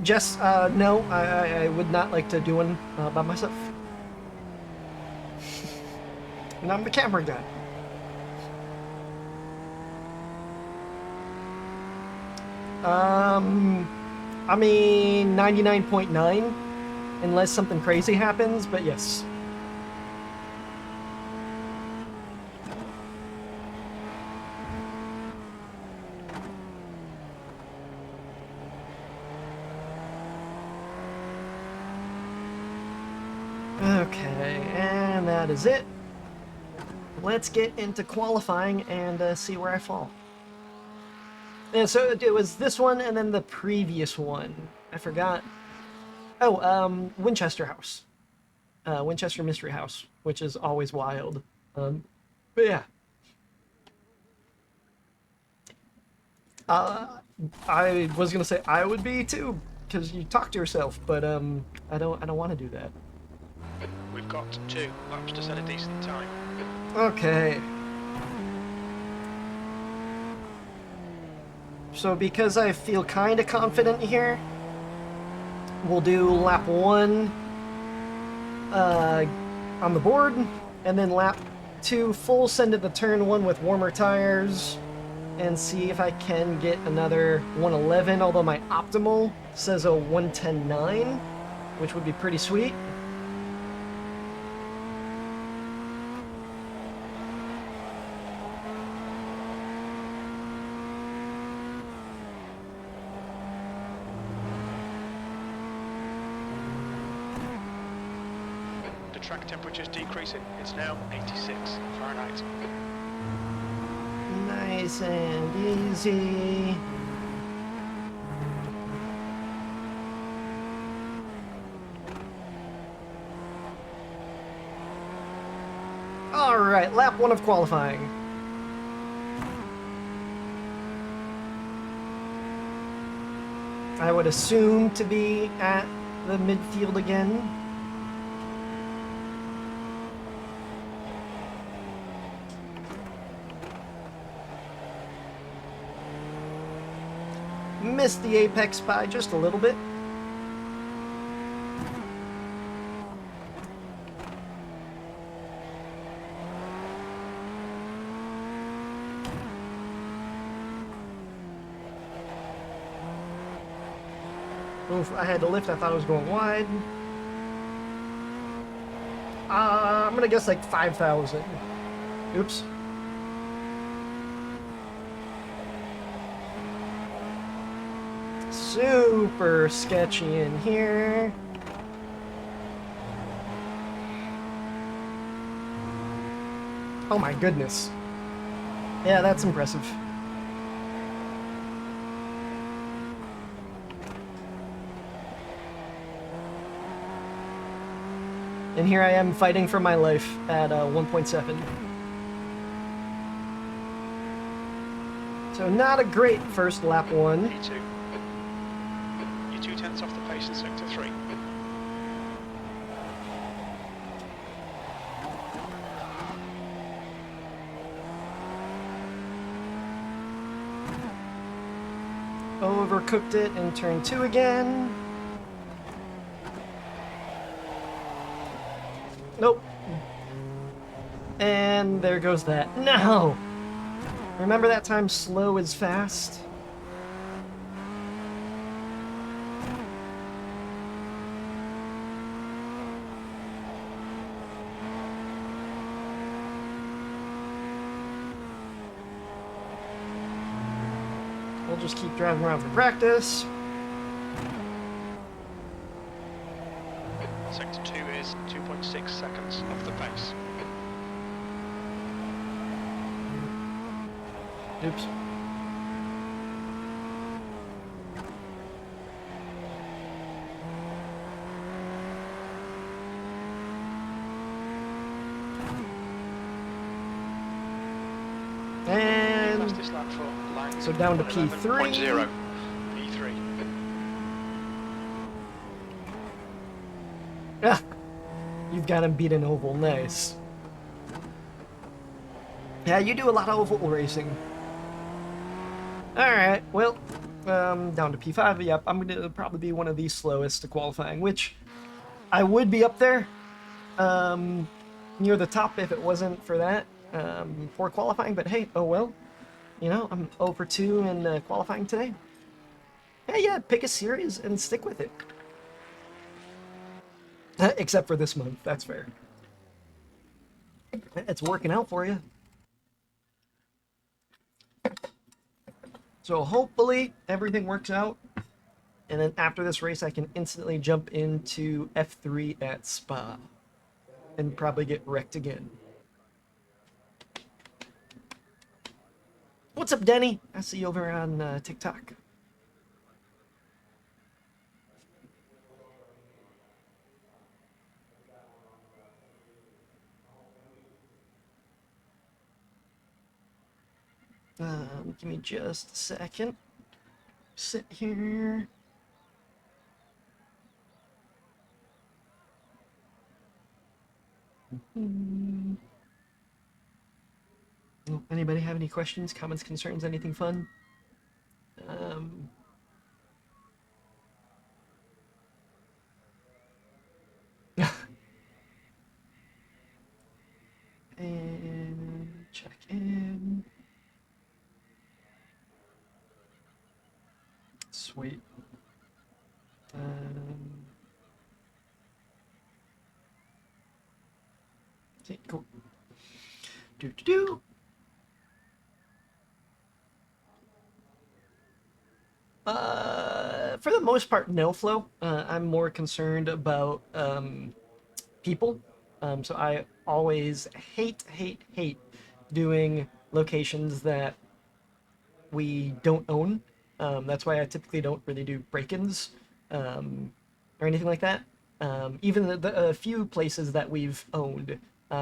Jess, no, I would not like to do one by myself. And I'm the camera guy. I mean, 99.9, unless something crazy happens, but yes. Okay, and that is it. Let's get into qualifying and see where I fall. And so it was this one and then the previous one. I forgot. Oh, Winchester House. Winchester Mystery House, which is always wild. But yeah. I was gonna say I would be too, because you talk to yourself, but I don't want to do that. We've got 2 laps to set a decent time. Okay. So because I feel kind of confident here, we'll do lap 1 on the board, and then lap 2 full send it to turn 1 with warmer tires, and see if I can get another 111, although my optimal says a 110.9, which would be pretty sweet. The track temperature's decreasing. It's now 86 Fahrenheit. Nice and easy. Alright, lap 1 of qualifying. I would assume to be at the midfield again. Missed the apex by just a little bit. Oof, I had to lift. I thought I was going wide. I'm gonna guess like 5,000. Oops. Super sketchy in here. Oh my goodness. Yeah, that's impressive. And here I am fighting for my life at 1.7. So not a great first lap 1. E2. You're 2/10 off the pace in sector 3. Overcooked it in turn 2 again. Nope. And there goes that. No! Remember that time slow is fast? we'll just keep driving around for practice. Sector 2 is 2.6 seconds off the pace. Oops. And Fastest lap for line so down to 11.0. P3. P3. Ah, you've got him beat an oval. Nice. Yeah, you do a lot of oval racing. Alright, well, down to P5. Yep, I'm going to probably be one of the slowest to qualifying, which I would be up there near the top if it wasn't for that for qualifying, but hey, oh well. You know, I'm 0 for 2 in qualifying today. Hey, yeah, pick a series and stick with it. Except for this month, that's fair. It's working out for you. So hopefully everything works out. And then after this race, I can instantly jump into F3 at Spa. And probably get wrecked again. What's up, Denny? I see you over on TikTok. Give me just a second. Sit here. Anybody have any questions, comments, concerns, anything fun? And check in. Sweet. Okay, cool. Do. For the most part, no flow. I'm more concerned about people. So I always hate doing locations that we don't own. That's why I typically don't really do break-ins or anything like that. Even the few places that we've owned,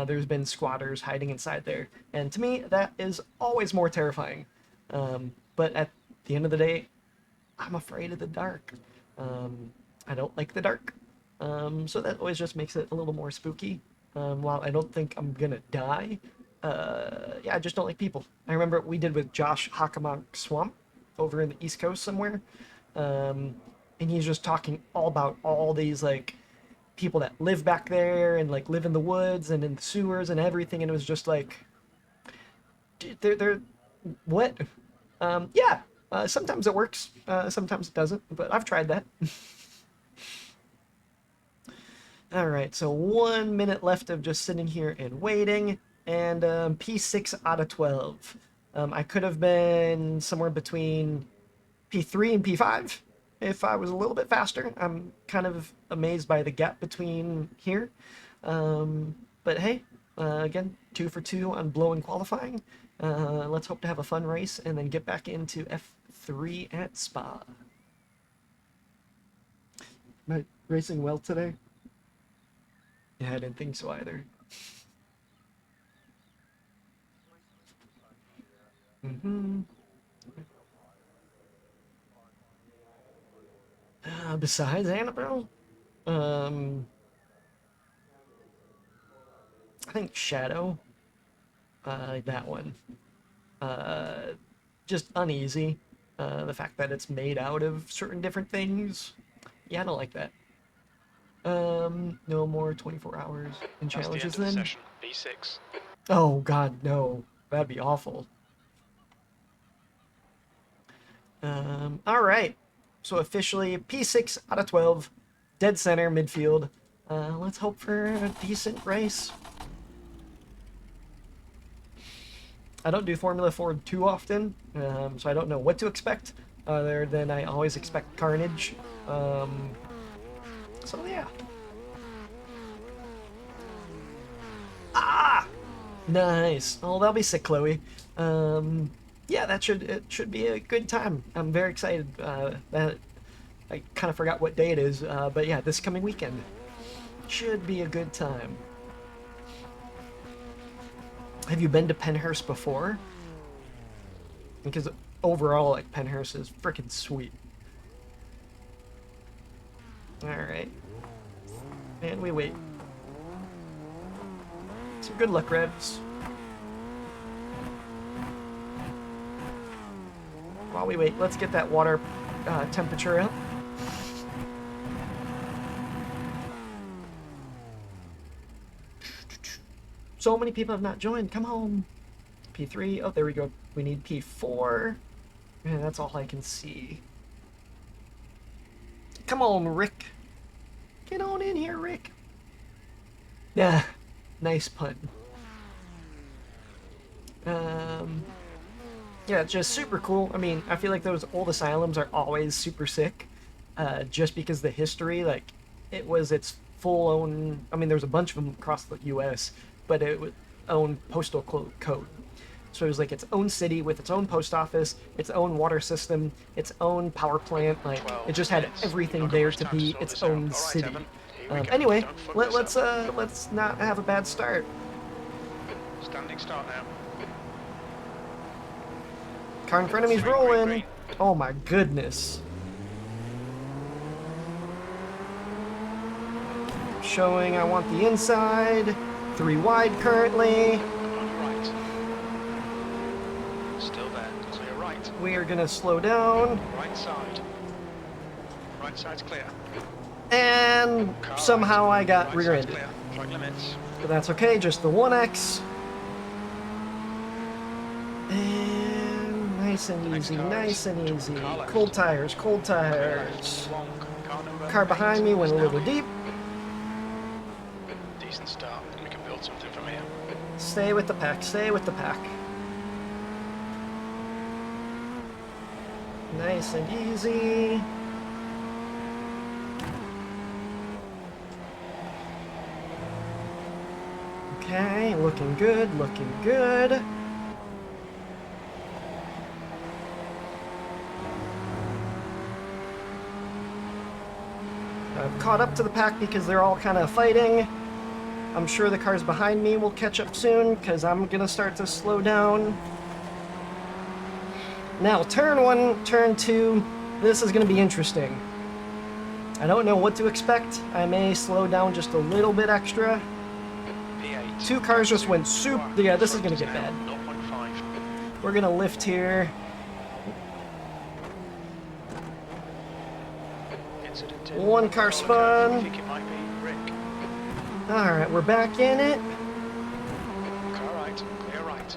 there's been squatters hiding inside there, and to me, that is always more terrifying. But at the end of the day, I'm afraid of the dark. I don't like the dark. So that always just makes it a little more spooky. While I don't think I'm gonna die, yeah, I just don't like people. I remember what we did with Josh Hockamonk Swamp over in the East Coast somewhere. And he's just talking all about all these like people that live back there and like live in the woods and in the sewers and everything. And it was just like, dude, they're what? Yeah, sometimes it works, sometimes it doesn't, but I've tried that. All right, so 1 minute left of just sitting here and waiting, and P6 out of 12. I could have been somewhere between P3 and P5 if I was a little bit faster. I'm kind of amazed by the gap between here. But hey, again, 2 for 2 on blowing qualifying. Let's hope to have a fun race and then get back into F3 at Spa. Am I racing well today? Yeah, I didn't think so either. Besides Annabelle, um, I think Shadow. That one. Just uneasy. The fact that it's made out of certain different things. Yeah, I don't like that. No more 24 hours in That's the end challenges of the then? session. P6. Oh god, no. That'd be awful. Alright. So officially P6 out of 12. Dead center, midfield. Let's hope for a decent race. I don't do Formula Ford too often, so I don't know what to expect, other than I always expect carnage. So yeah. Ah! Nice. Oh, that'll be sick, Chloe. Yeah, it should be a good time. I'm very excited. That I kind of forgot what day it is, but yeah, this coming weekend should be a good time. Have you been to Penhurst before? Because overall, like, Penhurst is freaking sweet. Alright. And we wait. So good luck, Revs. While we wait, let's get that water temperature up. So many people have not joined. Come home. P3. Oh, there we go. We need P4. Man, that's all I can see. Come on, Rick. Get on in here, Rick. Yeah, nice pun. Yeah, it's just super cool. I mean, I feel like those old asylums are always super sick, just because the history, like, it was its full own. I mean, there's a bunch of them across the U.S., but it was own postal code. So it was like its own city with its own post office, its own water system, its own power plant. Like, it just had everything there to be its own city. Anyway, let's not have a bad start. Standing start now. Car in front of me's rolling. Oh my goodness. Showing I want the inside. 3 wide currently. On your right. Still there. Clear right. We are gonna slow down. Right side. Right side's clear. And Car somehow right. I got Right rear-ended. side's clear. Track limits. But that's okay, just the 1X. And nice and easy, nice and easy. Cold tires, cold tires. Long. Car behind me went a little deep. Decent start. We can build something from here. Stay with the pack, stay with the pack. Nice and easy. Okay, looking good, looking good. I've caught up to the pack because they're all kind of fighting. I'm sure the cars behind me will catch up soon because I'm gonna start to slow down. Now, turn 1, turn 2, this is gonna be interesting. I don't know what to expect. I may slow down just a little bit extra. P8. 2 cars just went super. Yeah, this is gonna get bad. 0.5. We're gonna lift here. Incident 1 car I spun. think it might be Rick. Alright, we're back in it. Car right. Clear right.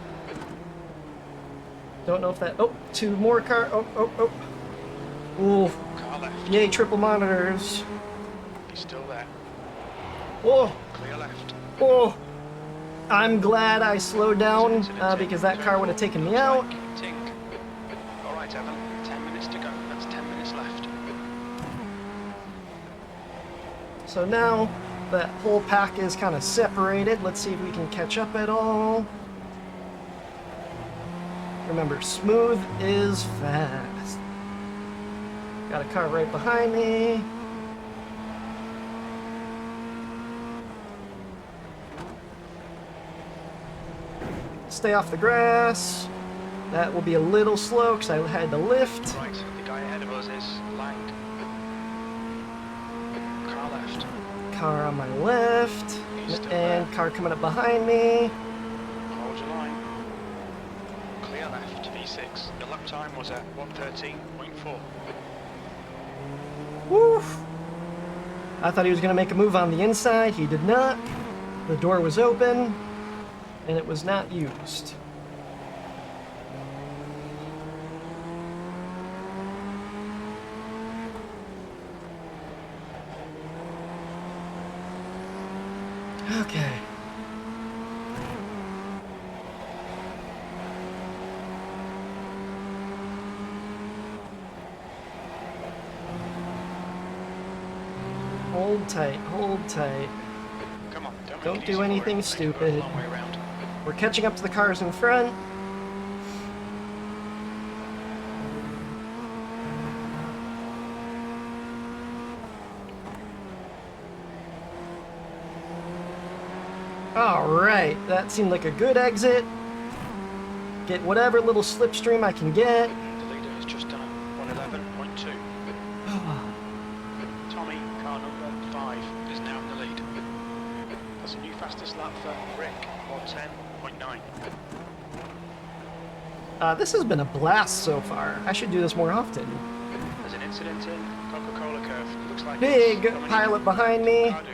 Don't know if that. Oh, 2 more car. Oh. Ooh. Car left. Yay, triple monitors. He's still there. Whoa. Clear left. Oh. I'm glad I slowed down because that car would have taken me out. Tink. All right, Evan. 10 minutes to go. That's 10 minutes left. So now that whole pack is kind of separated. Let's see if we can catch up at all. Remember, smooth is fast. Got a car right behind me. Stay off the grass. That will be a little slow because I had to lift. Right, the guy ahead of us is Lang. Car left. Car on my left. He's still And there. car coming up behind me. Hold your line. Clear left, V6. The lap time was at 1:13.4. Woo! I thought he was going to make a move on the inside. He did not. The door was open, and it was not used. Okay. Hold tight, hold tight. Come on, don't, Don't make it do easy for anything him. Make it go stupid. a long way around. We're catching up to the cars in front. Alright, that seemed like a good exit. Get whatever little slipstream I can get. The leader has just done a 111.2. Tommy, car number 5, is now in the lead. That's a new fastest lap for Rick, 110.9. This has been a blast so far. I should do this more often. There's an incident in Coca-Cola curve. Looks like Big it's coming pilot in. behind me. Cardo.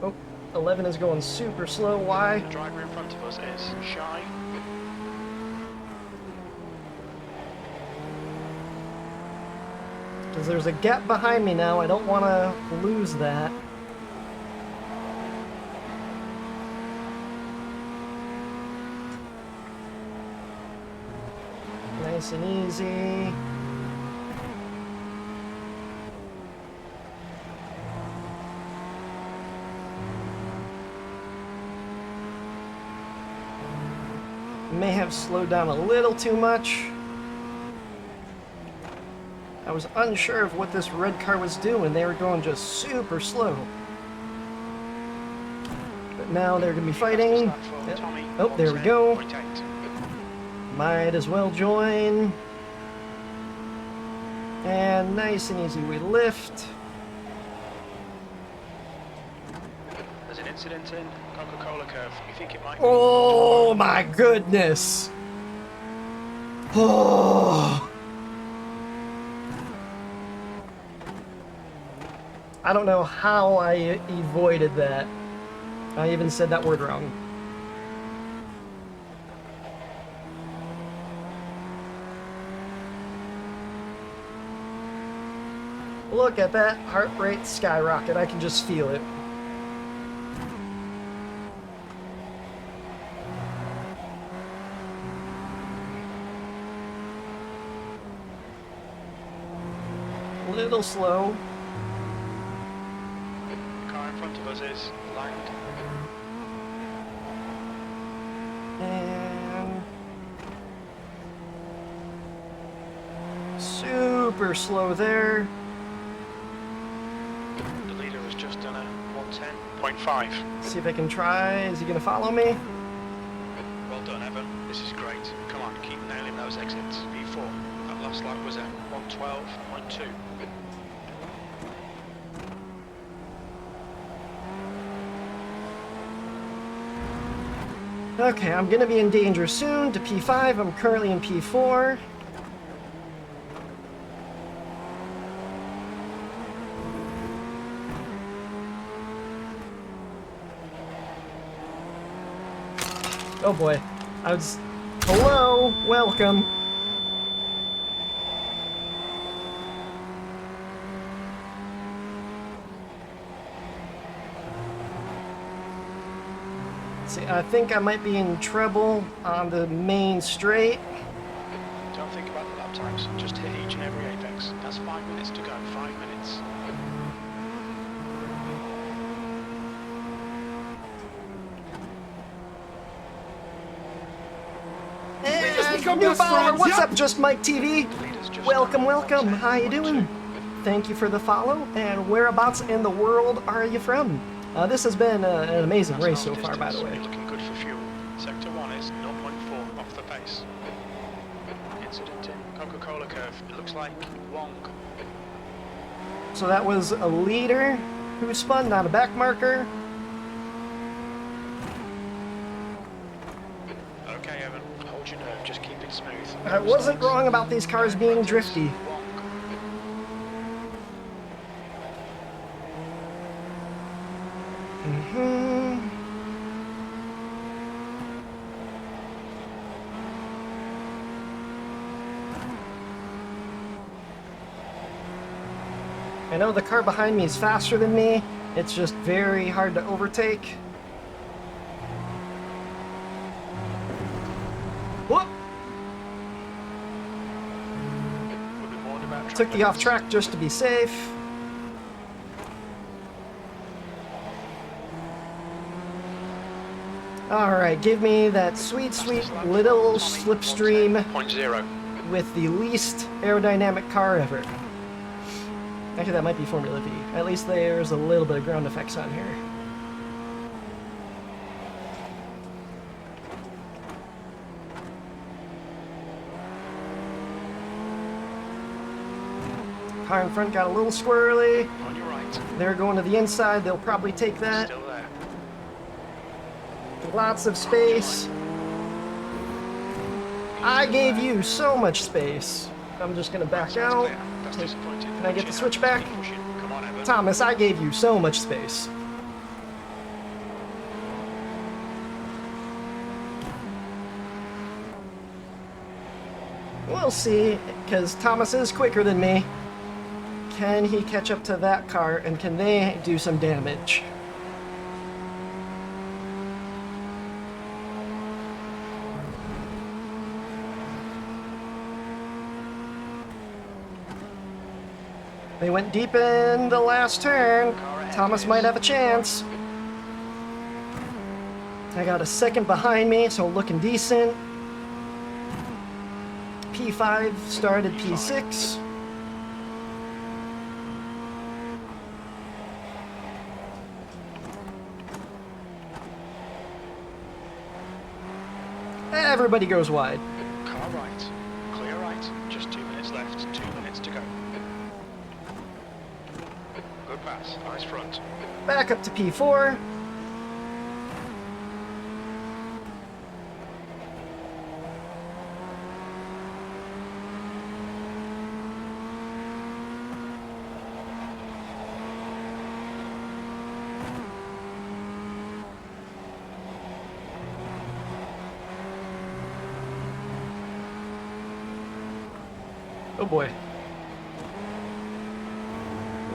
Oh, 11 is going super slow. Why? The driver in front of us is Shy. Because there's a gap behind me now. I don't want to lose that. Nice and easy. May have slowed down a little too much. I was unsure of what this red car was doing. They were going just super slow. But now they're going to be fighting. Fastest lap for Yep. Tommy, Oh, there we go. 110.8. Might as well join. And nice and easy we lift. There's an incident in Coca-Cola curve. You think it might be? Oh my goodness. Oh. I don't know how I avoided that. I even said that word wrong. Look at that heart rate skyrocket. I can just feel it. A little slow. The car in front of us is Lang. And super slow there. The leader has just done a 110.5. See if I can try. Is he gonna follow me? Well done, Evan. This is great. Come on, keep nailing those exits. V4. That last lap was at 112.2. Okay, I'm gonna be in danger soon to P5. I'm currently in P4. Oh boy. I was... Hello! Welcome! See, I think I might be in trouble on the main straight. Don't think about the lap times. Just hit each and every apex. That's 5 minutes to go. 5 minutes. And new follower, what's up, Just Mike TV? The leader's just Welcome, done welcome. How you 110.2. doing? Thank you for the follow. And whereabouts in the world are you from? This has been an amazing That's race so half far, by the distance. way. You're looking good for fuel. Sector 1 is 0.4 off the pace. Incident in Coca-Cola curve. It looks like Wong. So that was a leader who spun, not a back marker. Okay, Evan. Hold your nerve. Just keep it smooth. I wasn't wrong about these cars being drifty. Wong. Mhm. I know the car behind me is faster than me. It's just very hard to overtake. Whoop! We'll be warned about Took the off track track just to be safe. Alright, give me that sweet, sweet little slipstream 0. with the least aerodynamic car ever. Actually, that might be Formula V. At least there's a little bit of ground effects on here. Car in front got a little squirrely. On your right. They're going to the inside. They'll probably take that. Still there. Lots of space. I gave you so much space. I'm just going to back That's out. clear. That's disappointing. Can I get the Pushing, switch back? pushing. Come on, Evan. Thomas, I gave you so much space. We'll see, because Thomas is quicker than me. Can he catch up to that car, and can they do some damage? They went deep in the last turn. Thomas might have a chance. I got a second behind me, so looking decent. P5 started P6. Everybody goes wide. Car right. Clear right. Just 2 minutes left. 2 minutes to go. Good pass. Eyes front. Back up to P4. Oh boy.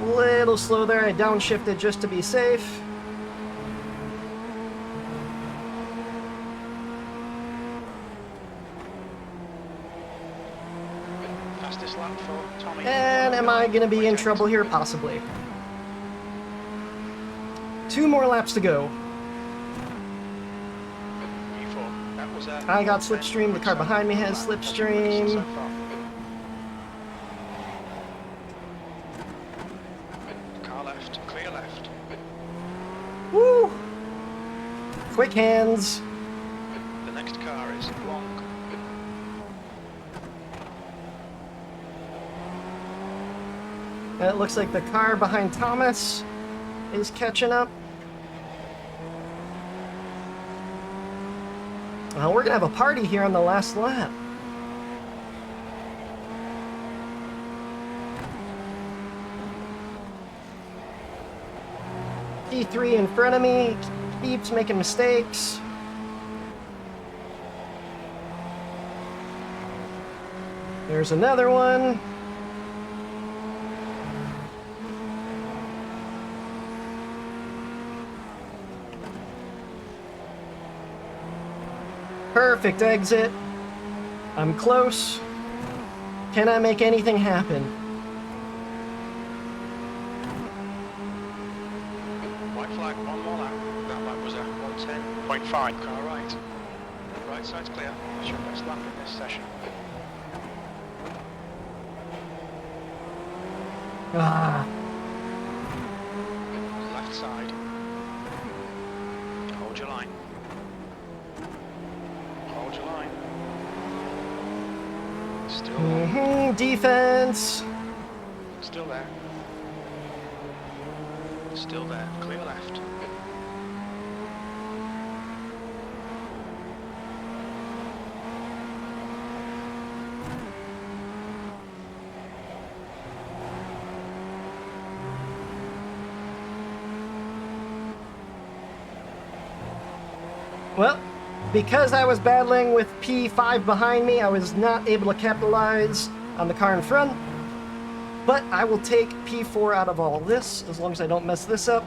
Little slow there. I downshifted just to be safe. Fastest lap for Tommy. And am I going to be in trouble here? Possibly. 2 more laps to go. P4. That was I got slipstream. The car behind me has slipstream. So far. Car left. Clear left. Woo! Quick hands. The next car is long. And it looks like the car behind Thomas is catching up. Well, we're going to have a party here on the last lap. P3 in front of me keeps making mistakes. There's another one. Perfect exit. I'm close. Can I make anything happen? White flag. One more lap. That lap was a 110.5. Car right. Right side's clear. That's your best lap in this session. Ah, Left side. Hold your line. Hold your line. Still there. defense. Still there. Still there. Clear left. Well, because I was battling with P5 behind me, I was not able to capitalize on the car in front. But I will take P4 out of all this, as long as I don't mess this up.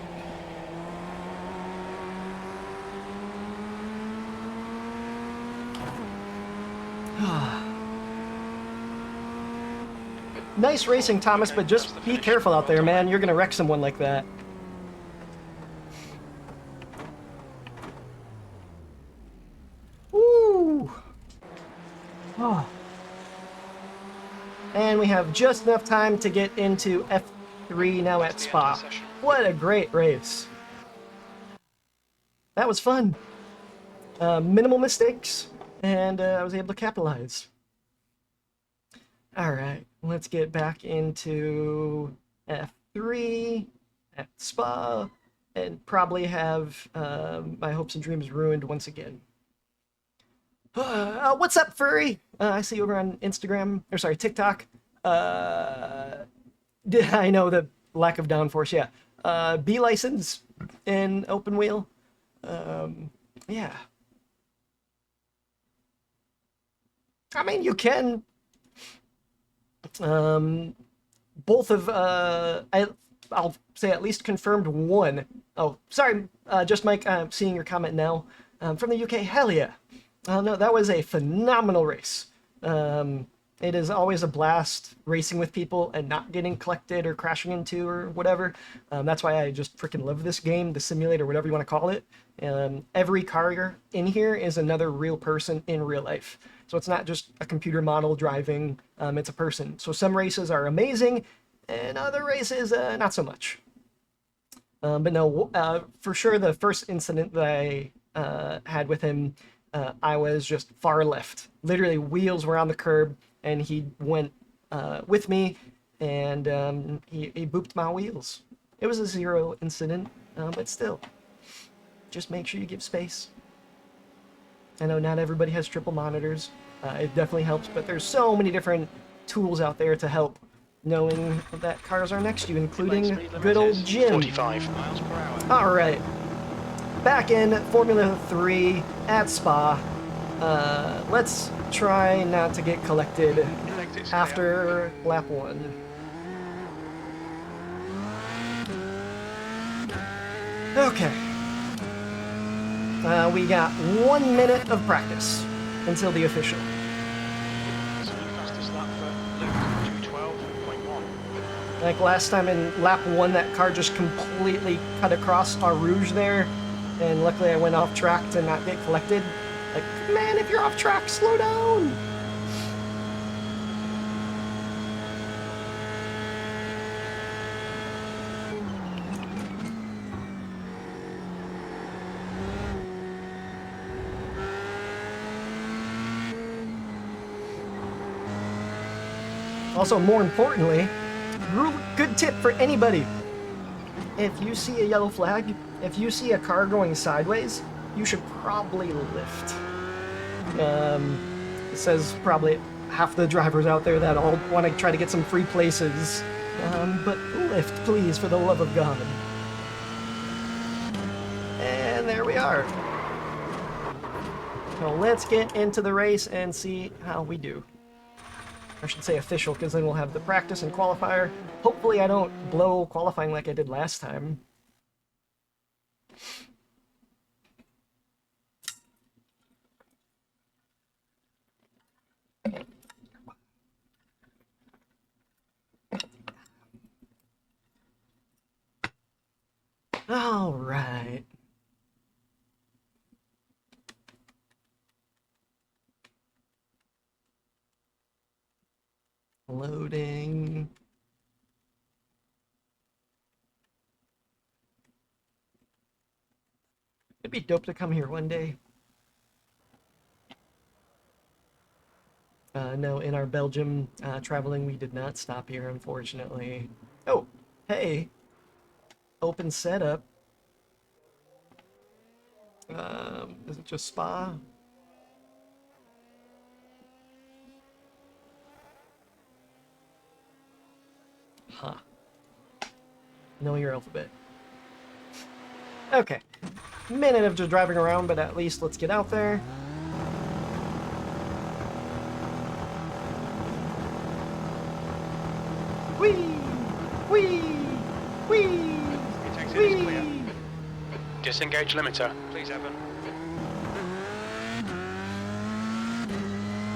Nice racing, Thomas, but just be careful out there, man. You're going to wreck someone like that. Oh. And we have just enough time to get into F3 now at Spa. What a great race. That was fun. Minimal mistakes, and I was able to capitalize. All right, let's get back into F3 at Spa, and probably have my hopes and dreams ruined once again. What's up, furry? I see you over on Instagram, or sorry, TikTok. I know the lack of downforce, yeah. B license in open wheel. Yeah. I mean, you can. Both of, I'll say at least confirmed one. Oh, sorry, just Mike, I'm seeing your comment now. From the UK, hell yeah. No, that was a phenomenal race. It is always a blast racing with people and not getting collected or crashing into or whatever. That's why I just freaking love this game, the simulator, whatever you want to call it. Every car in here is another real person in real life. So it's not just a computer model driving, it's a person. So some races are amazing, and other races, not so much. But no, for sure the first incident that I had with him, I was just far left. Literally, wheels were on the curb, and he went with me, and he booped my wheels. It was a zero incident, but still, just make sure you give space. I know not everybody has triple monitors. It definitely helps, but there's so many different tools out there to help knowing that cars are next to you, including good old Jim. 45 miles per hour. All right. Back in Formula 3 at Spa. Let's try not to get collected after lap 1. Okay. We got 1 minute of practice until the official. So the fastest lap for Luke, 2:12.1. Like last time in lap 1, that car just completely cut across our rouge there, and luckily I went off track to not get collected. Like, man, if you're off track, slow down! Also, more importantly, good tip for anybody. If you see a yellow flag, if you see a car going sideways, you should probably lift. It says probably half the drivers out there that all want to try to get some free places. But lift, please, for the love of God. And there we are. So let's get into the race and see how we do. I should say official, because then we'll have the practice and qualifier. Hopefully I don't blow qualifying like I did last time. All right. Loading. It'd be dope to come here one day. No, in our Belgium traveling, we did not stop here, unfortunately. Oh, hey. Open setup. Is it just Spa? Huh. Know your alphabet. Okay. Minute of just driving around, but at least let's get out there. Whee! Whee! Whee! Exit is clear. Disengage limiter, please, Evan.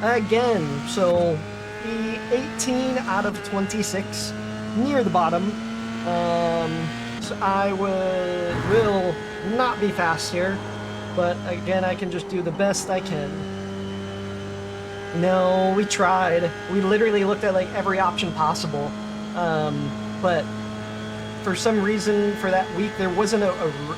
Again, so the 18 out of 26, near the bottom. So I will not be fast here, but again, I can just do the best I can. No, we tried. We literally looked at like every option possible, but for some reason for that week there wasn't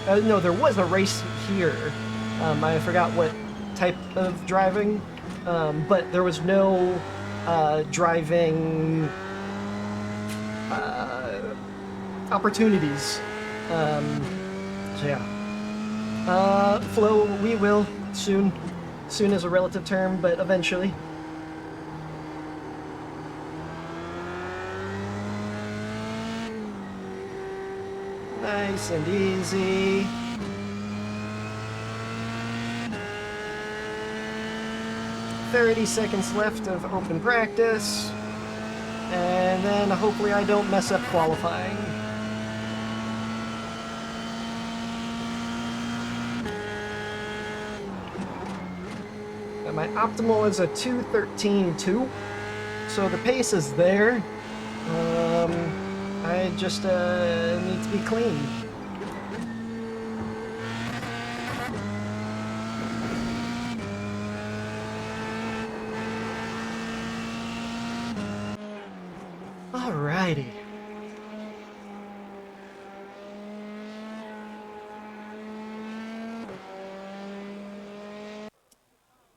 no, there was a race here. I forgot what type of driving, but there was no driving opportunities. So yeah, Flo, we will soon. Soon is a relative term, but eventually. Nice and easy. "30 seconds left of open practice. And then hopefully I don't mess up qualifying. And my optimal is a 2:13.2, so the pace is there. I just need to be clean. Alrighty.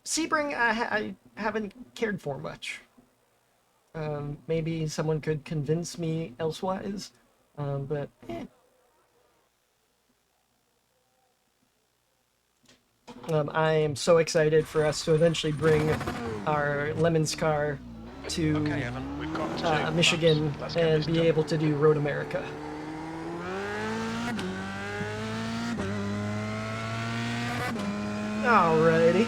Sebring, I haven't cared for much. Maybe someone could convince me elsewise, but eh. I am so excited for us to eventually bring our Lemons car to Okay, Evan, we've got Michigan laps. Let's get and this be done. able to do Road America. Alrighty.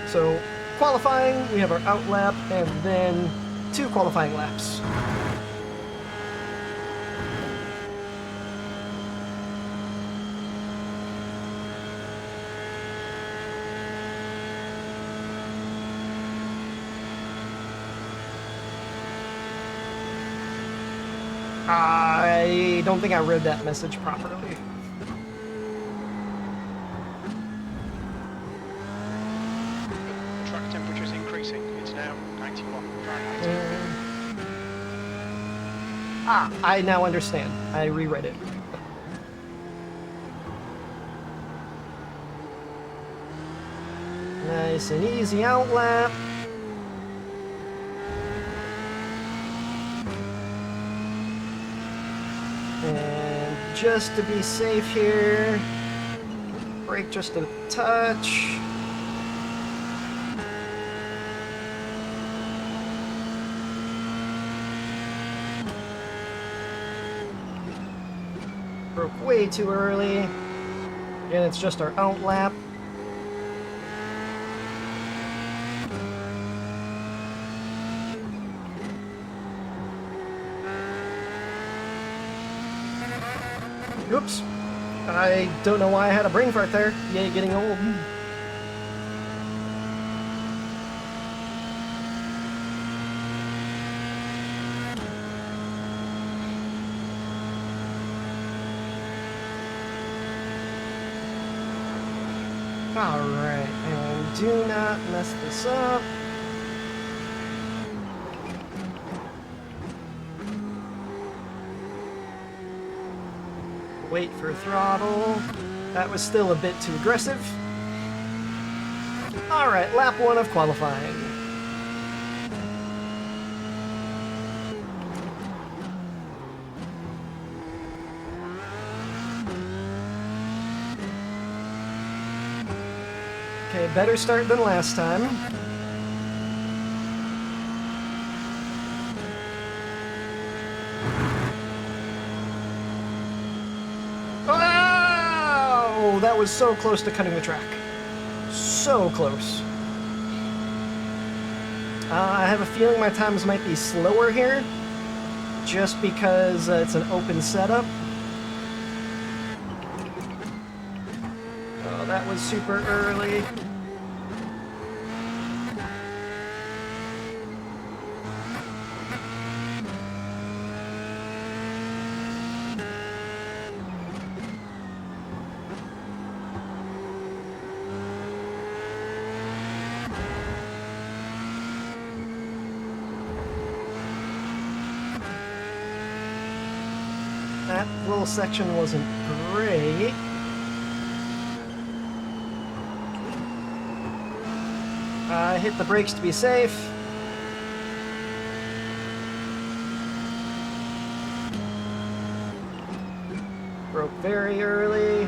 So, qualifying, we have our out lap, and then 2 qualifying laps. I don't think I read that message properly. Track temperature is increasing. It's now 91 Fahrenheit. I now understand. I reread it. Nice and easy out lap. And just to be safe here, brake just a touch. Broke way too early. And it's just our out lap. Oops. I don't know why I had a brain fart there. Yay, getting old. Alright, and do not mess this up. Wait for throttle. That was still a bit too aggressive. Alright, lap 1 of qualifying. Okay, better start than last time. Oh, that was so close to cutting the track. So close. I have a feeling my times might be slower here, just because it's an open setup. Oh, that was super early. that little section wasn't great. Hit the brakes to be safe. Broke very early.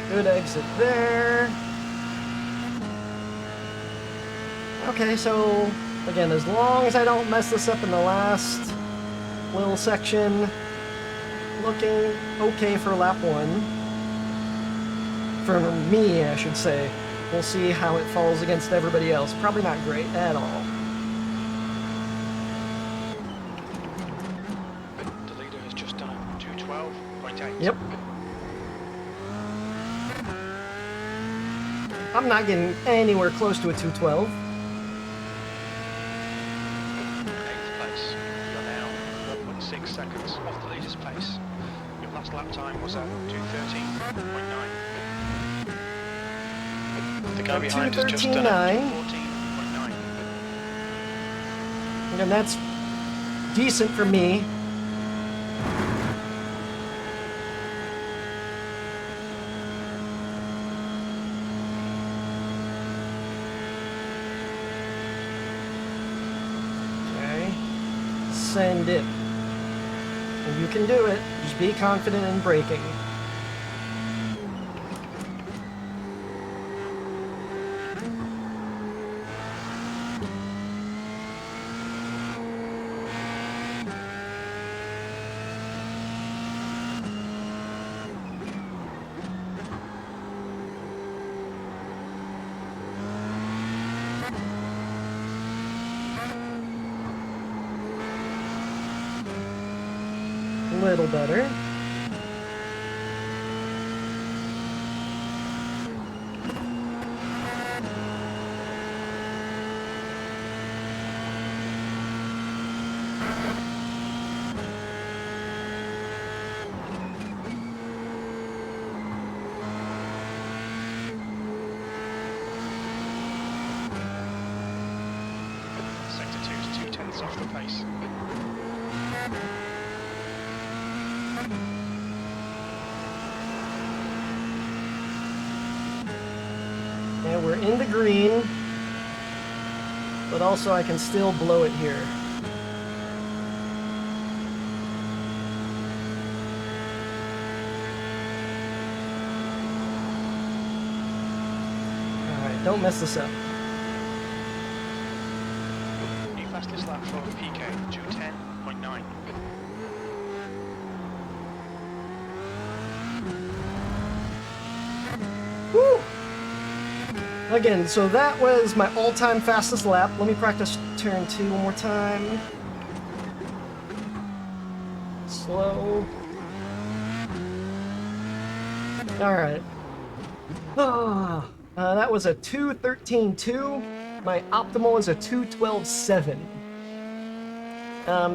Good exit there. Okay, so again, as long as I don't mess this up in the last little section, looking okay for lap 1. For me, I should say. We'll see how it falls against everybody else. Probably not great at all. The leader has just done a 2:12.8. Yep. I'm not getting anywhere close to a 212. 8th place. You're now 1.6 seconds off the leader's pace. Your last lap time was at 2:13.9. The guy behind has just done a 2:14.9. And that's decent for me. Okay. Send it. And you can do it. Just be confident in braking. A little better. Sector 2's 2/10 off the pace. And we're in the green, but also I can still blow it here. Alright, don't mess this up. New fastest lap for PK, 2:10.9. Woo! Again, so that was my all-time fastest lap. Let me practice turn 2 one more time. Slow. Alright. That was a 2:13.2. My optimal is a 2:12.7.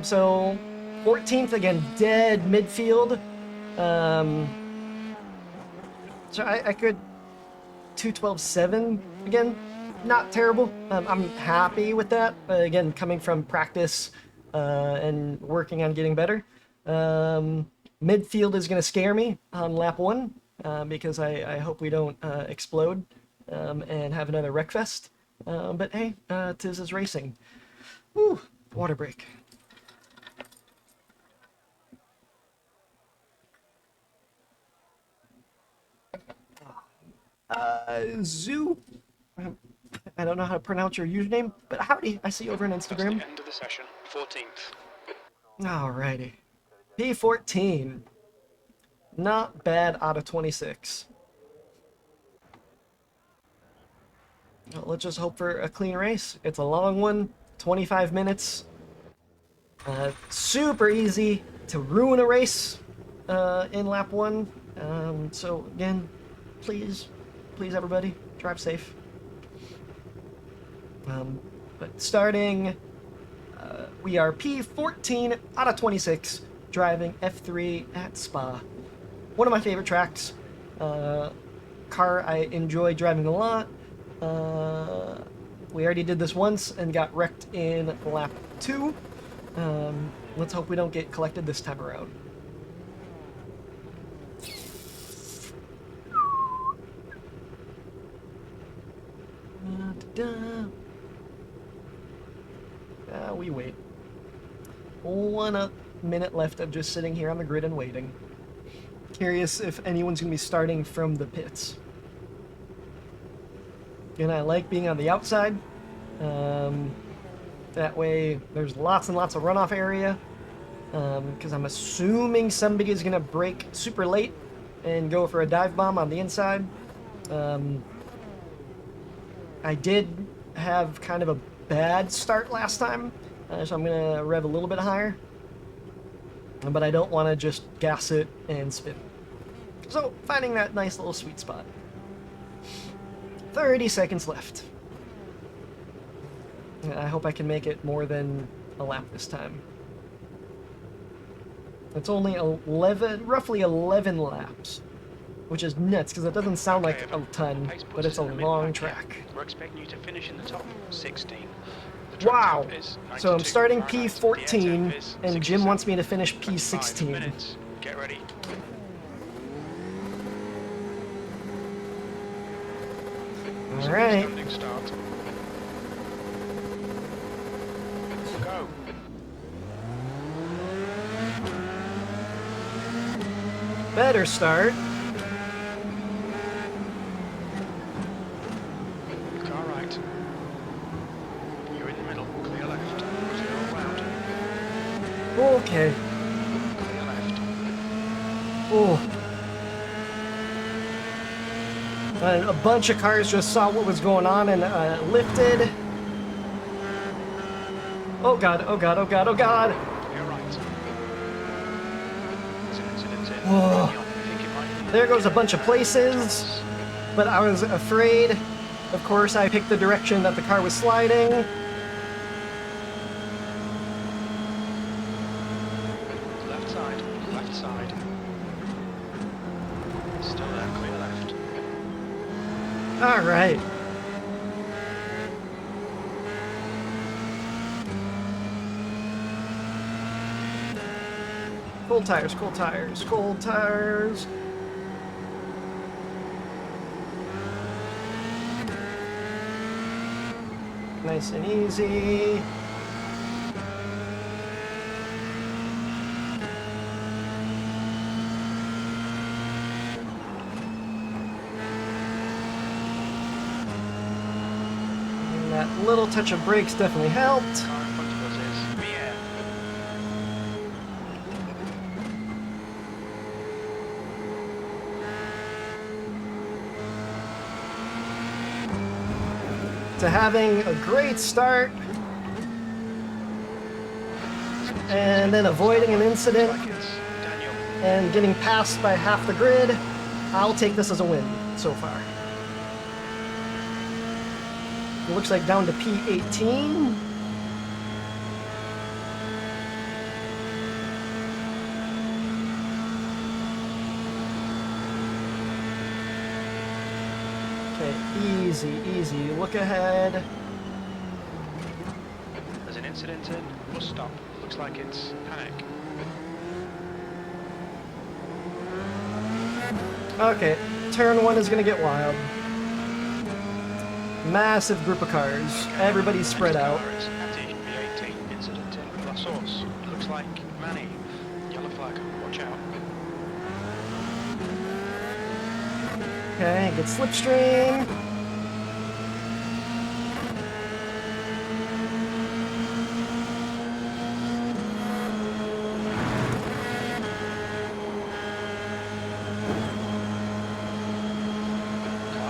So 14th again, dead midfield. So I could 2:12.7 again, not terrible. I'm happy with that. Again, coming from practice and working on getting better. Midfield is going to scare me on lap 1 because I hope we don't explode and have another wreck fest. But hey, tis is racing. Woo, water break. Zoo. I don't know how to pronounce your username, but howdy, I see you over on That's the Instagram. end of the session, 14th. Alrighty. P14. Not bad out of 26. Well, let's just hope for a clean race. It's a long one, 25 minutes. Super easy to ruin a race in lap 1. So again, please everybody, drive safe. But starting, we are P14 out of 26, driving F3 at Spa. one of my favorite tracks. Car I enjoy driving a lot. We already did this once and got wrecked in lap 2. Let's hope we don't get collected this time around. We wait. 1 minute left of just sitting here on the grid and waiting. Curious if anyone's going to be starting from the pits. And I like being on the outside. That way there's lots and lots of runoff area. Because I'm assuming somebody is going to brake super late and go for a dive bomb on the inside. I did have kind of a bad start last time, so I'm going to rev a little bit higher. But I don't want to just gas it and spin. So, finding that nice little sweet spot. 30 seconds left. I hope I can make it more than a lap this time. It's only roughly 11 laps, which is nuts because it doesn't sound like a ton, but it's a long track. We're expecting you to finish in the top 16. Wow! So I'm starting P14, and Jim wants me to finish P16. Get ready. Alright. Go. Better start. Car right. You're in the middle. Clear left. Zero round. Okay. Clear left. Oh. A bunch of cars just saw what was going on and lifted. Oh god, oh god, oh god, oh god! Clear right. There's an incident in. Oh. I think it might be. There goes a bunch of places, but I was afraid. Of course, I picked the direction that the car was sliding. Left side. Left side. Still there. Clear left. Alright. Cold tires, cold tires, cold tires. Nice and easy. And that little touch of brakes definitely helped. Car in front of us is Mia. To having a great start and then avoiding an incident Like it's Daniel. and getting passed by half the grid, I'll take this as a win so far. It looks like down to P18. Okay, easy, easy. Look ahead. There's an incident in. Bus stop. Looks like it's panic. Okay, turn 1 is gonna get wild. Massive group of cars. Everybody's spread Next out. car is P18. Incident in. La Source. Looks like Manny. Yellow flag. Watch out. Okay, good slipstream.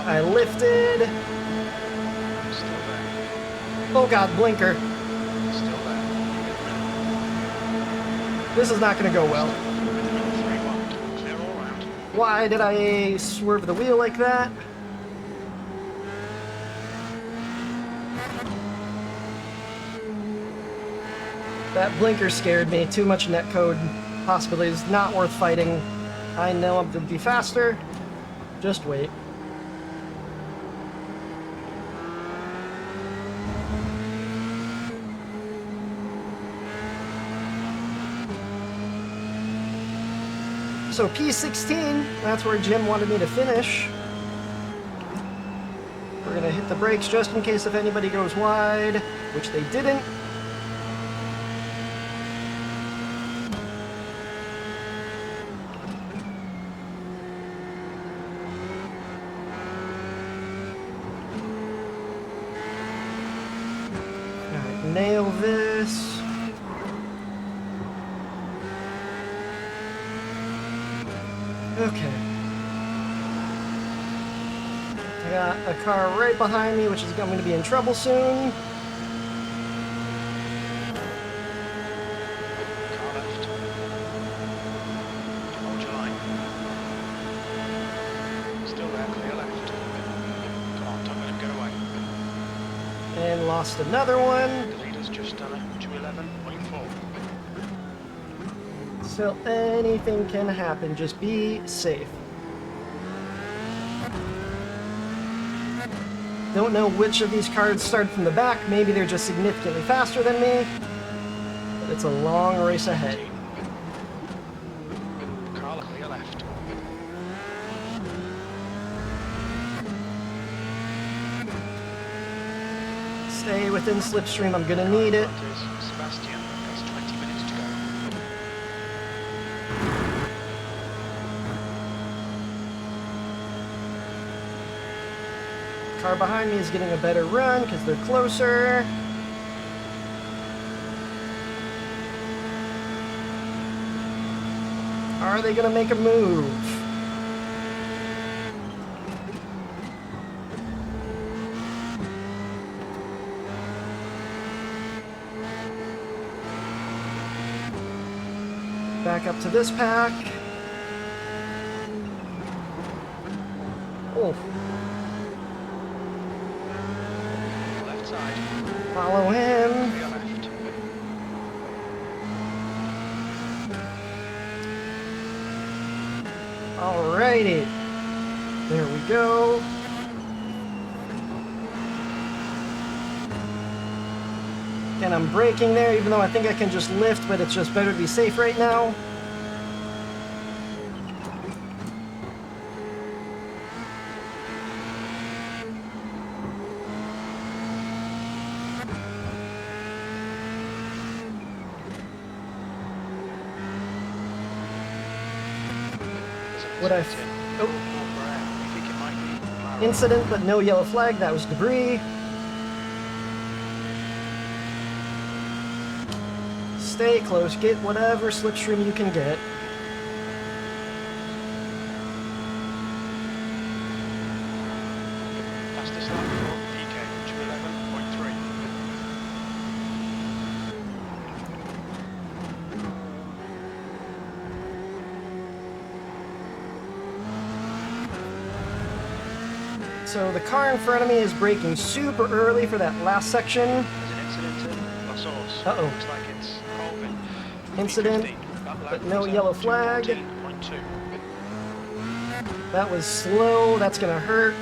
I lifted. Still there. Oh god, blinker. Still there. This is not gonna go well. 3-1. Clear all round. Why did I swerve the wheel like that? That blinker scared me. Too much netcode possibilities. Not worth fighting. I know I'm gonna be faster. Just wait. So P16, that's where Jim wanted me to finish. We're gonna hit the brakes just in case if anybody goes wide, which they didn't. Alright, nail this. Okay. I got a car right behind me, which is going to be in trouble soon. Car left. Hold your line. Still there, clear left. Come on, don't let him get away. And lost another one. The leader's just done a 211.4. Still, anything can happen. Just be safe. Don't know which of these cars started from the back. Maybe they're just significantly faster than me. But it's a long race ahead. Car clear left. Stay within slipstream. I'm gonna need it. Front is Sebastian. Has 20 minutes to go. Car behind me is getting a better run because they're closer. Are they gonna make a move? Back up to this pack. Oh. Left side. Follow him. Clear left. Alrighty. There we go. And I'm braking there, even though I think I can just lift, but it's just better to be safe right now. What I... Oh, I think it might be. incident, but no yellow flag. That was debris. Stay close. Get whatever slipstream you can get. Fastest lap for PK, 211.3. So the car in front of me is braking super early for that last section. There's an incident in La Source. Uh-oh. Looks like it's Colvin. Incident, 350. That lap but no was at yellow flag. 214.2. That was slow. That's gonna hurt.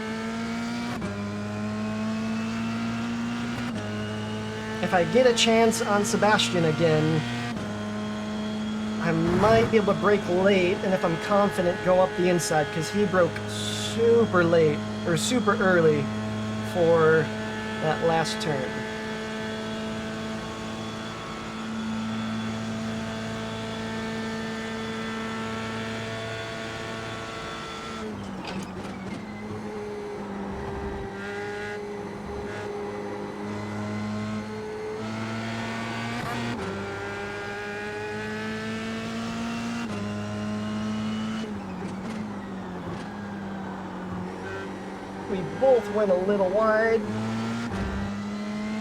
If I get a chance on Sebastian again, I might be able to brake late, and if I'm confident, go up the inside, because he broke super late, or super early for that last turn. We both went a little wide.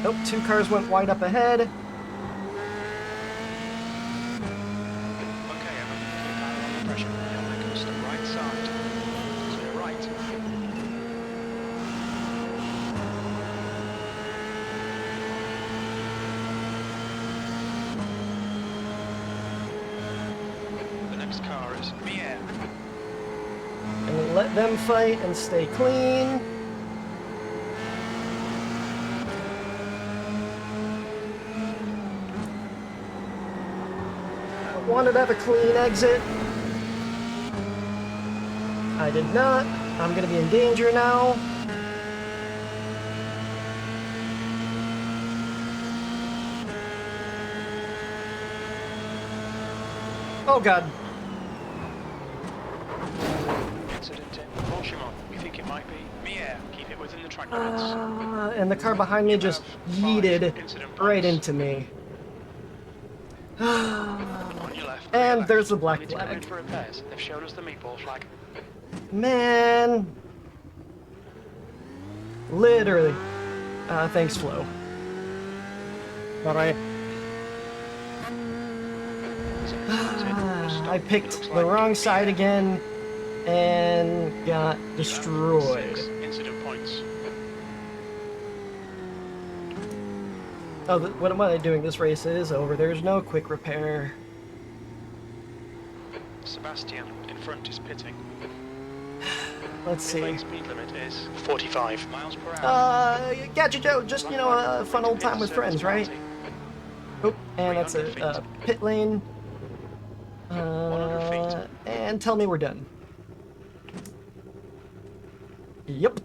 Nope, two cars went wide up ahead. Okay, Evan. Keep that under pressure. Helmet goes to the right side. Clear right. The next car is is Mia. And let them fight and stay clean. I wanted to have a clean exit. I did not. I'm gonna be in danger now. Oh god. Incident in Bolshemon. We think it might be Mia. Keep it within the track limits. And the car behind me just yeeted right into me. On your left. And left. there's the black We need to come in flag. for repairs. They've shown us the meatball flag. Man. Literally. Thanks, Flo. Alright. I picked the wrong side again and got destroyed. 6 incident points. Oh, what am I doing? This race is over. There's no quick repair. Sebastian in front is pitting. Let's Pit see. lane speed limit is 45 miles per hour. Gadget Joe, just, a fun old time with friends, right? Oh, and that's a pit lane. 100 feet. And tell me we're done. Yep.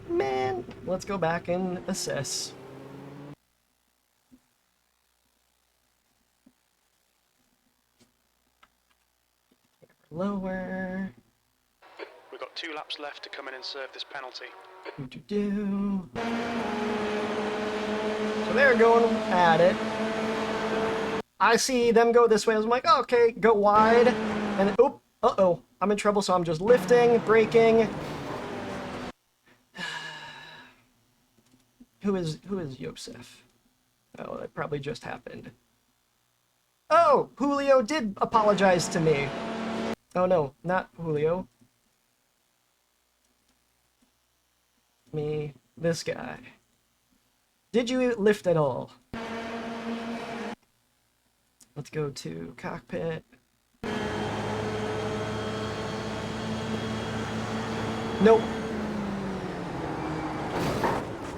Man, let's go back and assess. Lower. We've got 2 laps left to come in and serve this penalty. Do. So they're going at it. I see them go this way. I'm like, oh, okay, go wide. And then, oop, uh-oh, I'm in trouble, so I'm just lifting, braking. Who is Yosef? Oh, that probably just happened. Oh, Julio did apologize to me. Oh no, not Julio. Me, this guy. Did you lift at all? Let's go to cockpit. Nope.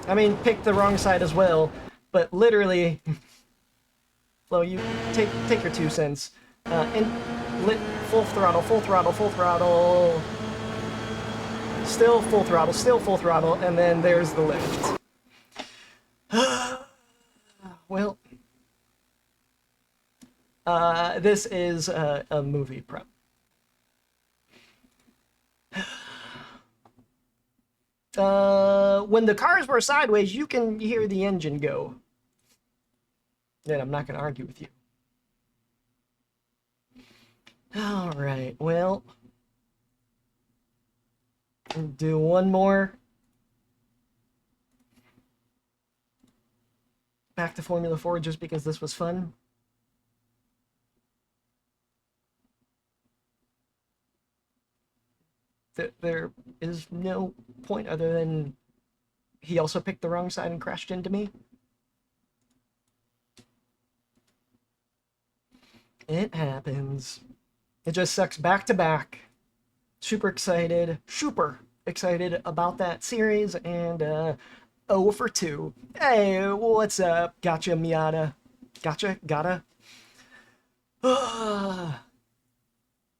I mean, picked the wrong side as well, but literally, Flo, you take your 2 cents. And lit full throttle, full throttle, full throttle. Still full throttle, and then there's the lift. Well, this is a movie prep. When the cars were sideways, you can hear the engine go. Then I'm not going to argue with you. All right, well, do one more. Back to Formula 4 just because this was fun. There is no point other than he also picked the wrong side and crashed into me. It happens. It just sucks back to back. Super excited about that series, and 0 for 2. Hey, what's up? Gotcha, Miata. Gotta.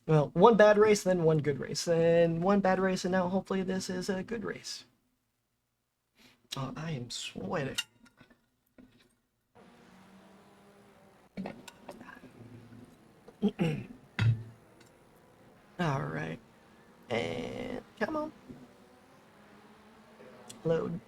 Well, one bad race, then one good race, then one bad race, and now hopefully this is a good race. Oh, I am sweating. All right, and come on, load.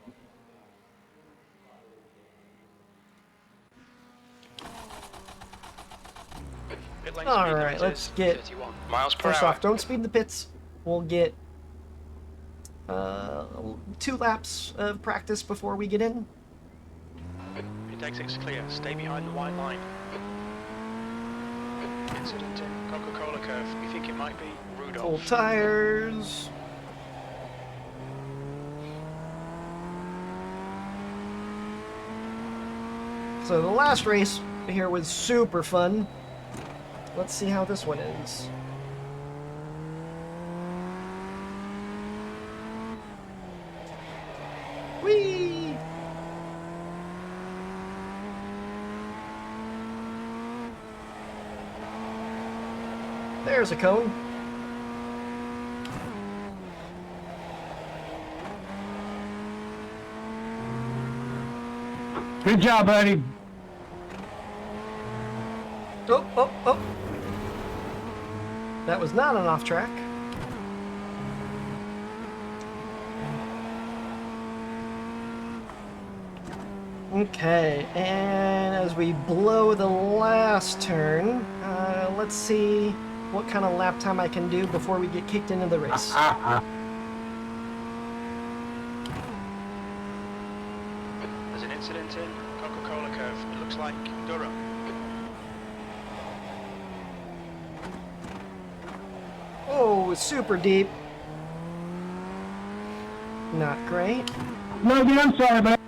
All right, let's get. 31 miles per First hour. off, don't speed the pits. We'll get 2 laps of practice before we get in. Pit exit's clear. Stay behind the white line. Incident in Coca-Cola curve. We think it might be Rudolph. Full tires. So the last race here was super fun. Let's see how this one is. Whee! There's a cone. Good job, buddy. Oh, oh, oh. That was not an off track. Okay, and as we blow the last turn, let's see what kind of lap time I can do before we get kicked into the race. There's an incident in Coca-Cola curve. It looks like Durham. Oh, super deep. Not great. No, dude, I'm sorry, man.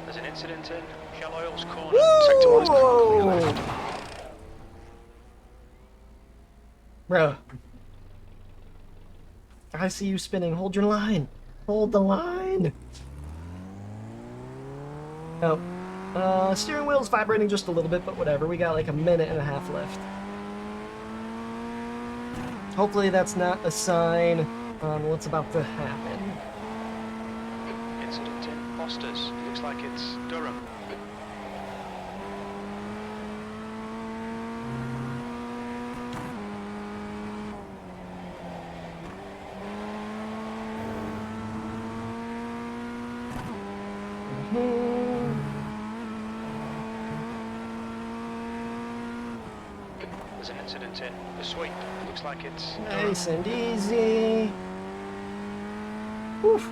There's an incident in Shell Oil's corner. Sector 1 is completely Whoa! left. Bruh. I see you spinning. Hold your line. Hold the line. Oh. Steering wheel's vibrating just a little bit, but whatever. We got like a minute and a half left. Hopefully that's not a sign on what's about to happen. Incident in Foster's. It looks like it's Durham. There's an incident in the sweep. It looks like it's Durham. Nice and easy. Oof.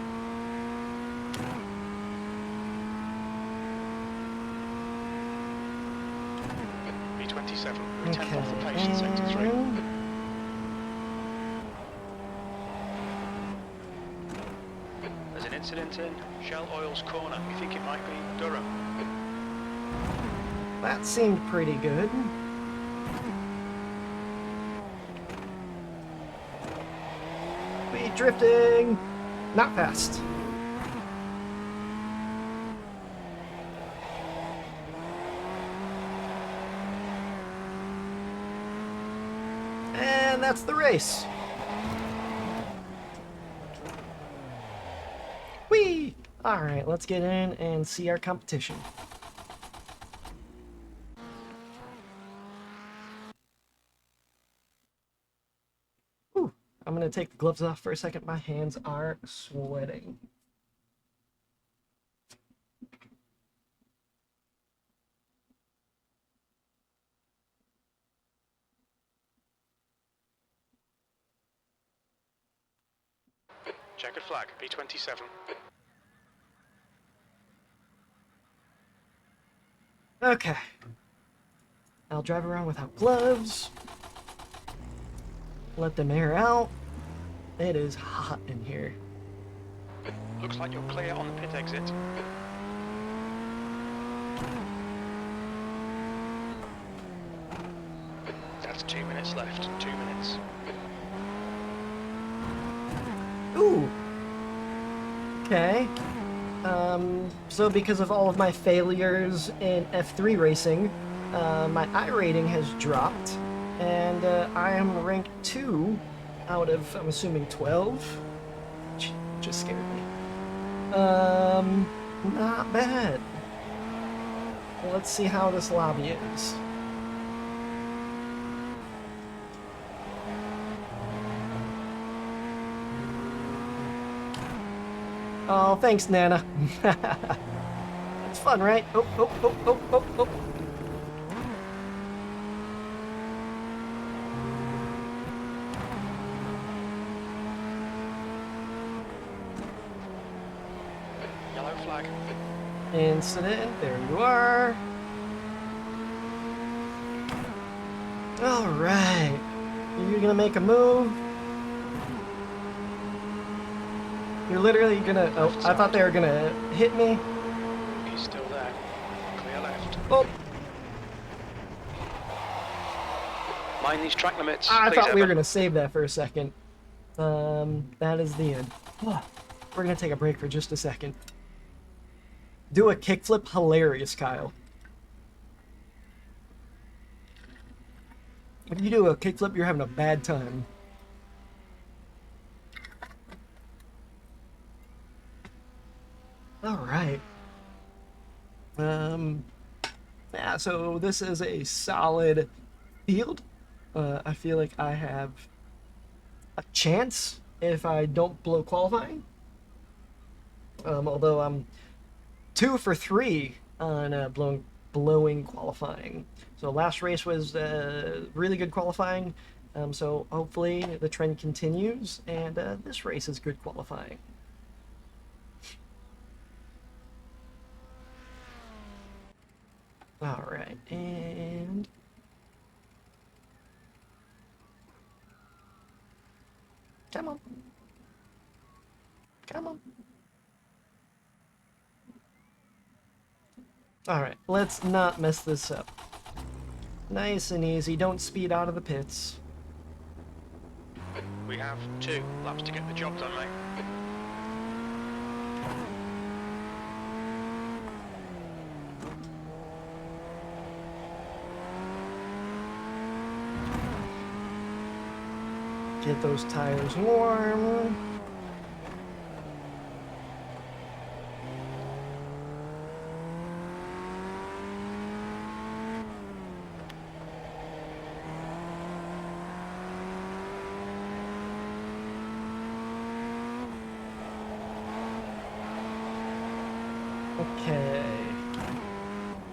B27. We're 10th off the pace in sector 3. There's an incident in Shell Oil's corner. We think it might be Durham. That seemed pretty good. We drifting. Not fast. And that's the race. Whee! Alright, let's get in and see our competition. Whew. I'm gonna take the gloves off for a second. My hands are sweating. Checkered flag, B27. Okay. I'll drive around without gloves. Let them air out. It is hot in here. Looks like you're clear on the pit exit. That's 2 minutes left. 2 minutes. Ooh. Okay. So because of all of my failures in F3 racing, my I rating has dropped, and I am ranked 2 out of, I'm assuming, 12? Just scared me. Not bad. Let's see how this lobby is. Oh, thanks, Nana. It's fun, right? Oh, oh, oh, oh, oh, oh. Yellow flag. Incident, there you are. Alright. You're gonna make a move. You're literally gonna... Oh, I thought they were gonna hit me. He's still there. Clear left. Oh, Mind these track limits. I please, thought we were Evan. gonna save that for a second. That is the end. We're gonna take a break for just a second. Do a kickflip, hilarious, Kyle. If you do a kickflip, you're having a bad time. All right. Yeah, so this is a solid field. I feel like I have a chance if I don't blow qualifying. Although I'm 2 for 3 on blowing qualifying. So last race was really good qualifying. So hopefully the trend continues, and this race is good qualifying. All right, and come on, come on. All right, let's not mess this up. Nice and easy. Don't speed out of the pits. We have 2 laps to get the job done, mate. Get those tires warm. Okay.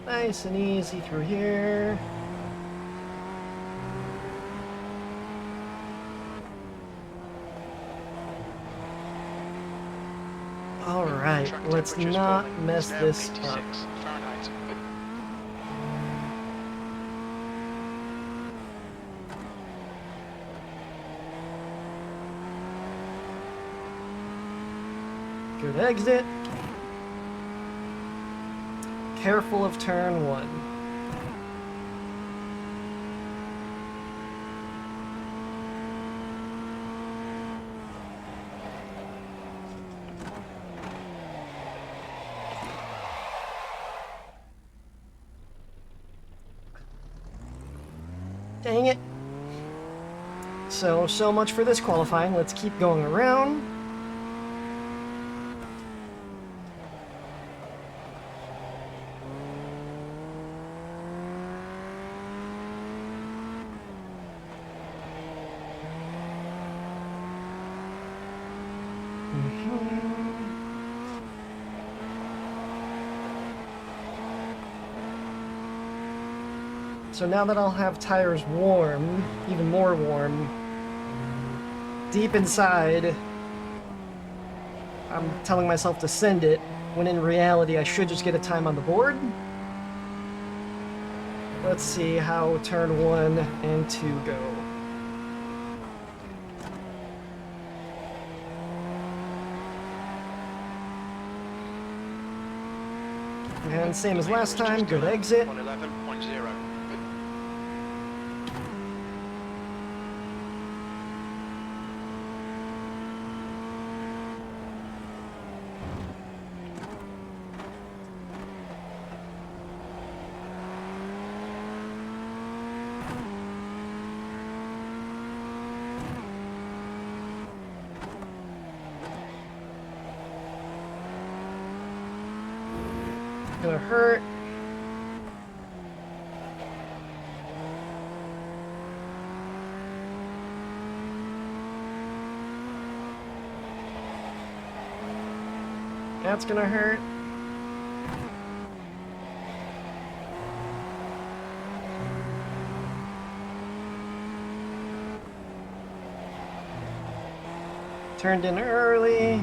Nice and easy through here. All right, Track let's temperature's not falling. mess It's now this 86 up. Fahrenheit. Good exit. Careful of turn 1. Dang it. So much for this qualifying. Let's keep going around. So now that I'll have tires warm, even more warm, deep inside, I'm telling myself to send it, when in reality I should just get a time on the board. Let's see how turn 1 and 2 go. And same as last time, good exit. 111.0. Gonna hurt. That's gonna hurt. Turned in early.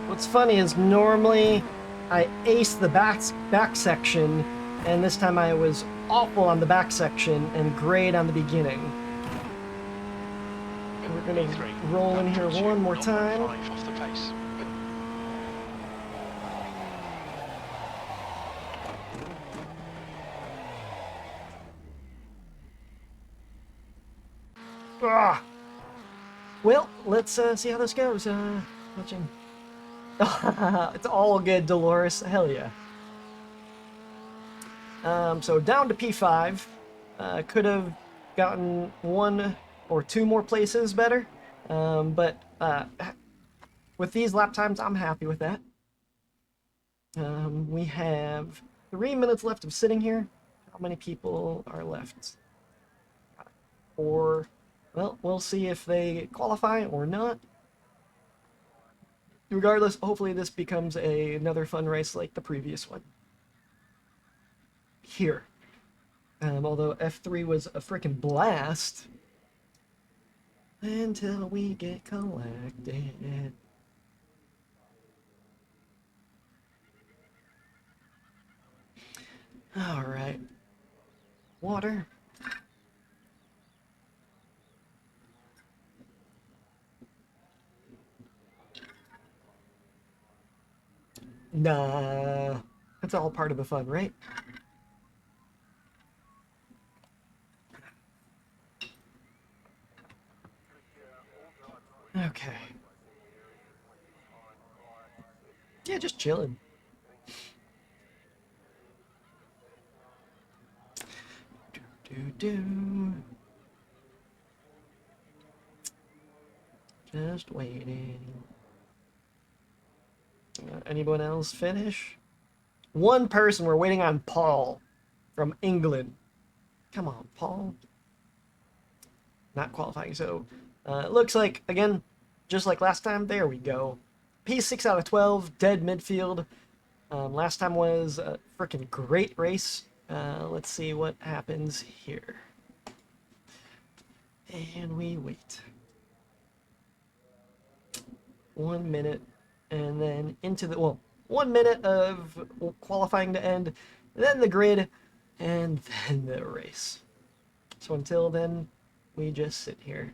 What's funny is normally I ace the back section, and this time I was awful on the back section and great on the beginning. We're gonna roll in here one more time. 0.5 off the pace. Ah. Well, let's see how this goes. Watching. It's all good, Dolores. Hell yeah. So down to P5. Could have gotten one or two more places better. But with these lap times, I'm happy with that. We have 3 minutes left of sitting here. How many people are left? Or, well, we'll see if they qualify or not. Regardless, hopefully this becomes another fun race like the previous one. Here. Although F3 was a freaking blast. Until we get collected. Alright. Water. Nah. That's all part of the fun, right? Okay. Yeah, just chilling. Do. Just waiting. Anyone else finish? One person, we're waiting on Paul from England. Come on, Paul. Not qualifying, so it looks like, again, just like last time, there we go. P6 out of 12, dead midfield. Last time was a freaking great race. Let's see what happens here. And we wait. 1 minute, and then into the, well, 1 minute of qualifying to end, then the grid, and then the race. So until then, we just sit here.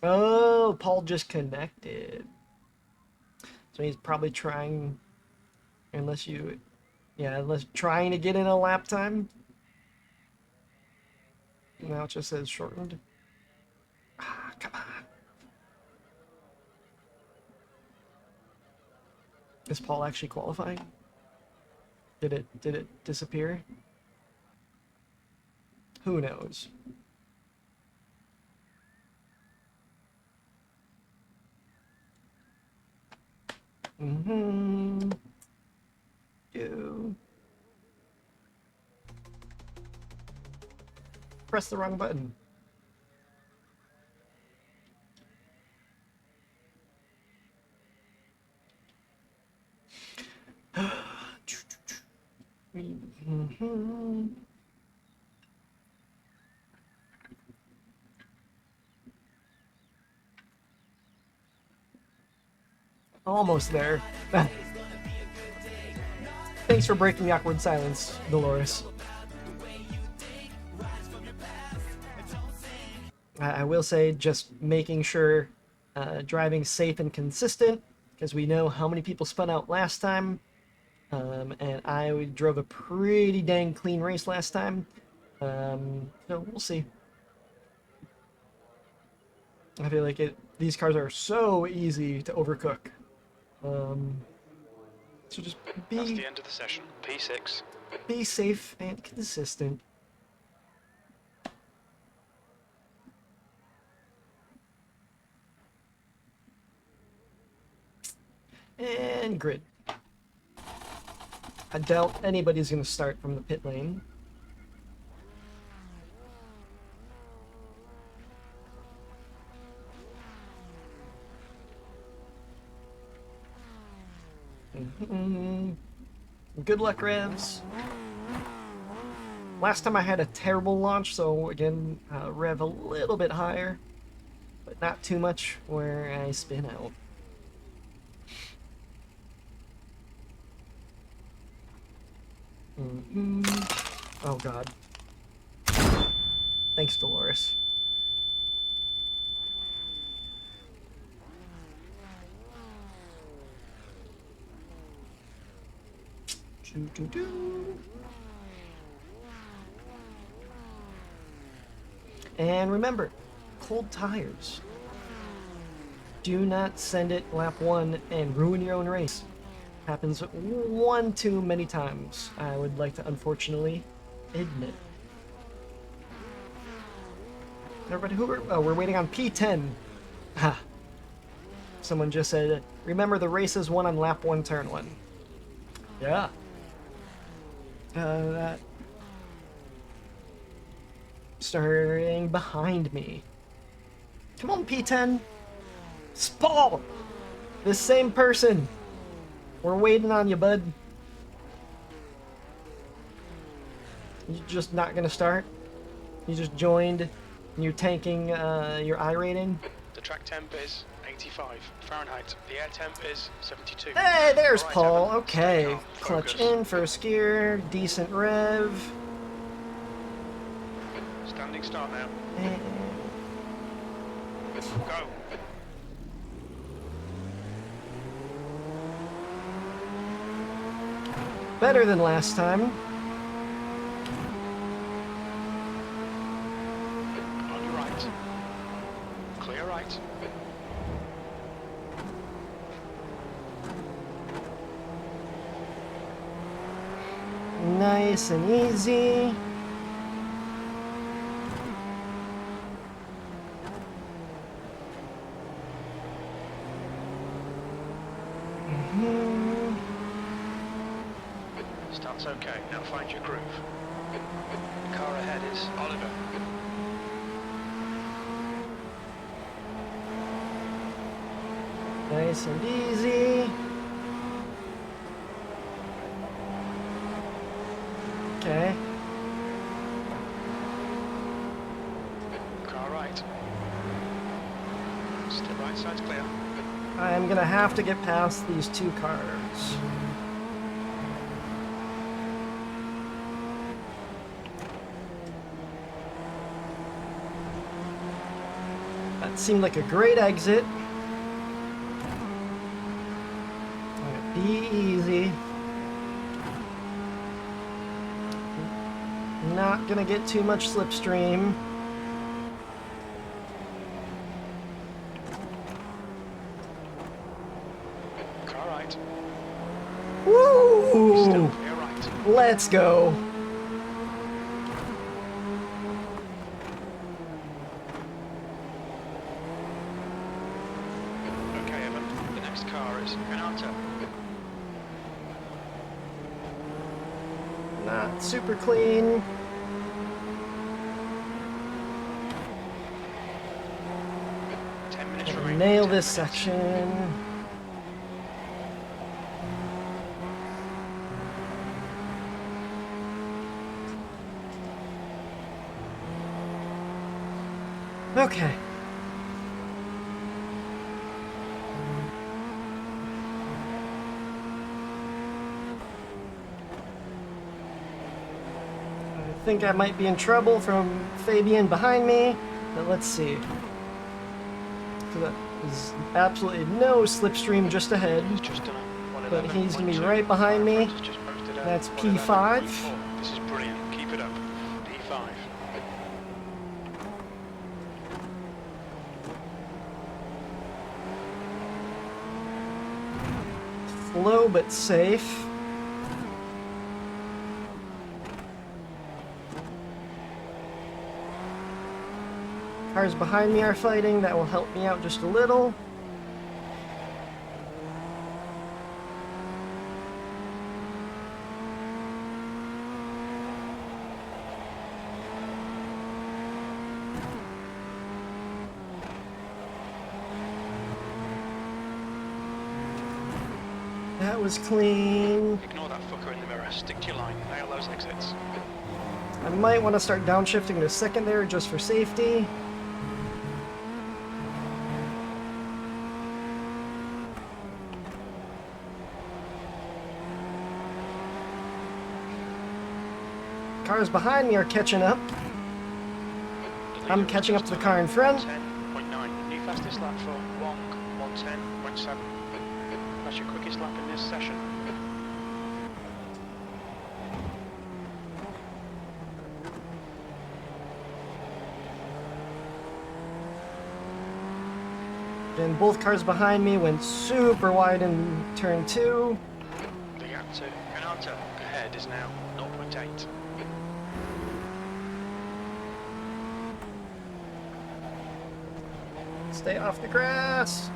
Oh, Paul just connected. So he's probably trying, unless trying to get in a lap time. Now it just says shortened. Ah, come on. Is Paul actually qualifying? Did it disappear? Who knows? Mm-hmm. You press the wrong button. Mm-hmm. Almost there. Thanks for breaking the awkward silence, Dolores. I will say, just making sure driving safe and consistent, because we know how many people spun out last time. And I drove a pretty dang clean race last time. So we'll see. I feel like these cars are so easy to overcook. So just That's the end of the session. P6. Be safe and consistent. And grid. I doubt anybody's going to start from the pit lane. Good luck, Revs. Last time I had a terrible launch, so again, rev a little bit higher, but not too much where I spin out. Oh god. Thanks, Dolores. Doo -doo -doo. And remember, cold tires. Do not send it lap 1 and ruin your own race. Happens one too many times, I would like to unfortunately admit. Everybody, we're waiting on P10. Ha. Someone just said, remember the race is won on lap 1, turn 1. Yeah. That... Starting behind me. Come on, P10. Paul! This same person. We're waiting on you, bud. You just not gonna start? You just joined and you're tanking your I rating? The track temp is 85 Fahrenheit. The air temp is 72. Hey, there's Right, Paul. Evan, Okay. stay calm, Clutch focus. in, first gear, decent rev. Standing start now. And Go. better than last time. On your right. Clear right. Nice and easy. Start's okay. Now find your groove. The car ahead is Oliver. Nice and easy. Okay. Car right. Still right side's clear. I'm gonna have to get past these two cars. That seemed like a great exit. Be easy. Not gonna get too much slipstream. Car right. Woo! Still clear right. Let's go. Okay, Evan. The next car is Renata. Not super clean. Remaining. Nail 10 this minutes. section. Okay. I think I might be in trouble from Fabian behind me, but let's see. There's absolutely no slipstream just ahead. He's just done a But he's gonna be 111.2. right behind me. Our friends just posted a That's 111.4. P5. This is brilliant. Keep it up. P5. Slow but safe. Cars behind me are fighting. That will help me out just a little. That was clean. Ignore that fucker in the mirror. Stick to your line. Nail those exits. I might want to start downshifting to second there just for safety. Cars behind me are catching up. The I'm leader catching is up to the just car in front. 10.9. New fastest lap for Wong. 110.7. That's your quickest lap in this session. And both cars behind me went super wide in turn 2. The gap to Canata ahead is now 0.8. Stay off the grass.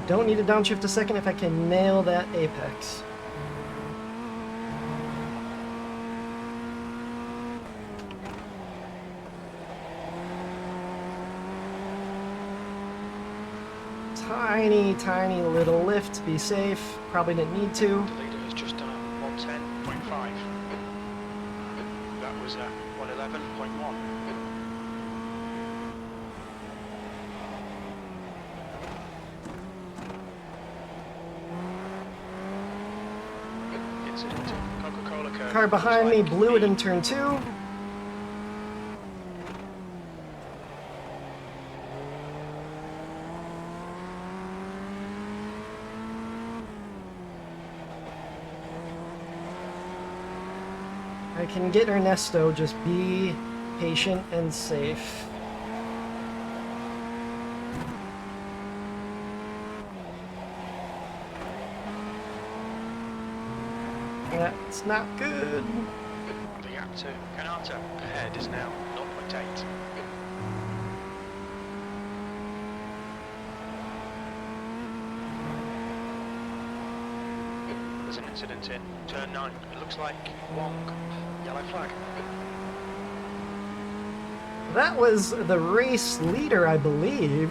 Don't need to downshift a second if I can nail that apex. Tiny little lift. Be safe. Probably didn't need to. The leader has just done a 110.5. That was a 111.1. Incident. Coca-Cola curve. Car behind me blew it in turn 2. I can get Ernesto, just be patient and safe. That's not good. The gap to Canata ahead is now 0.8. There's an incident in turn 9. It looks like Wong. Yellow flag. That was the race leader, I believe.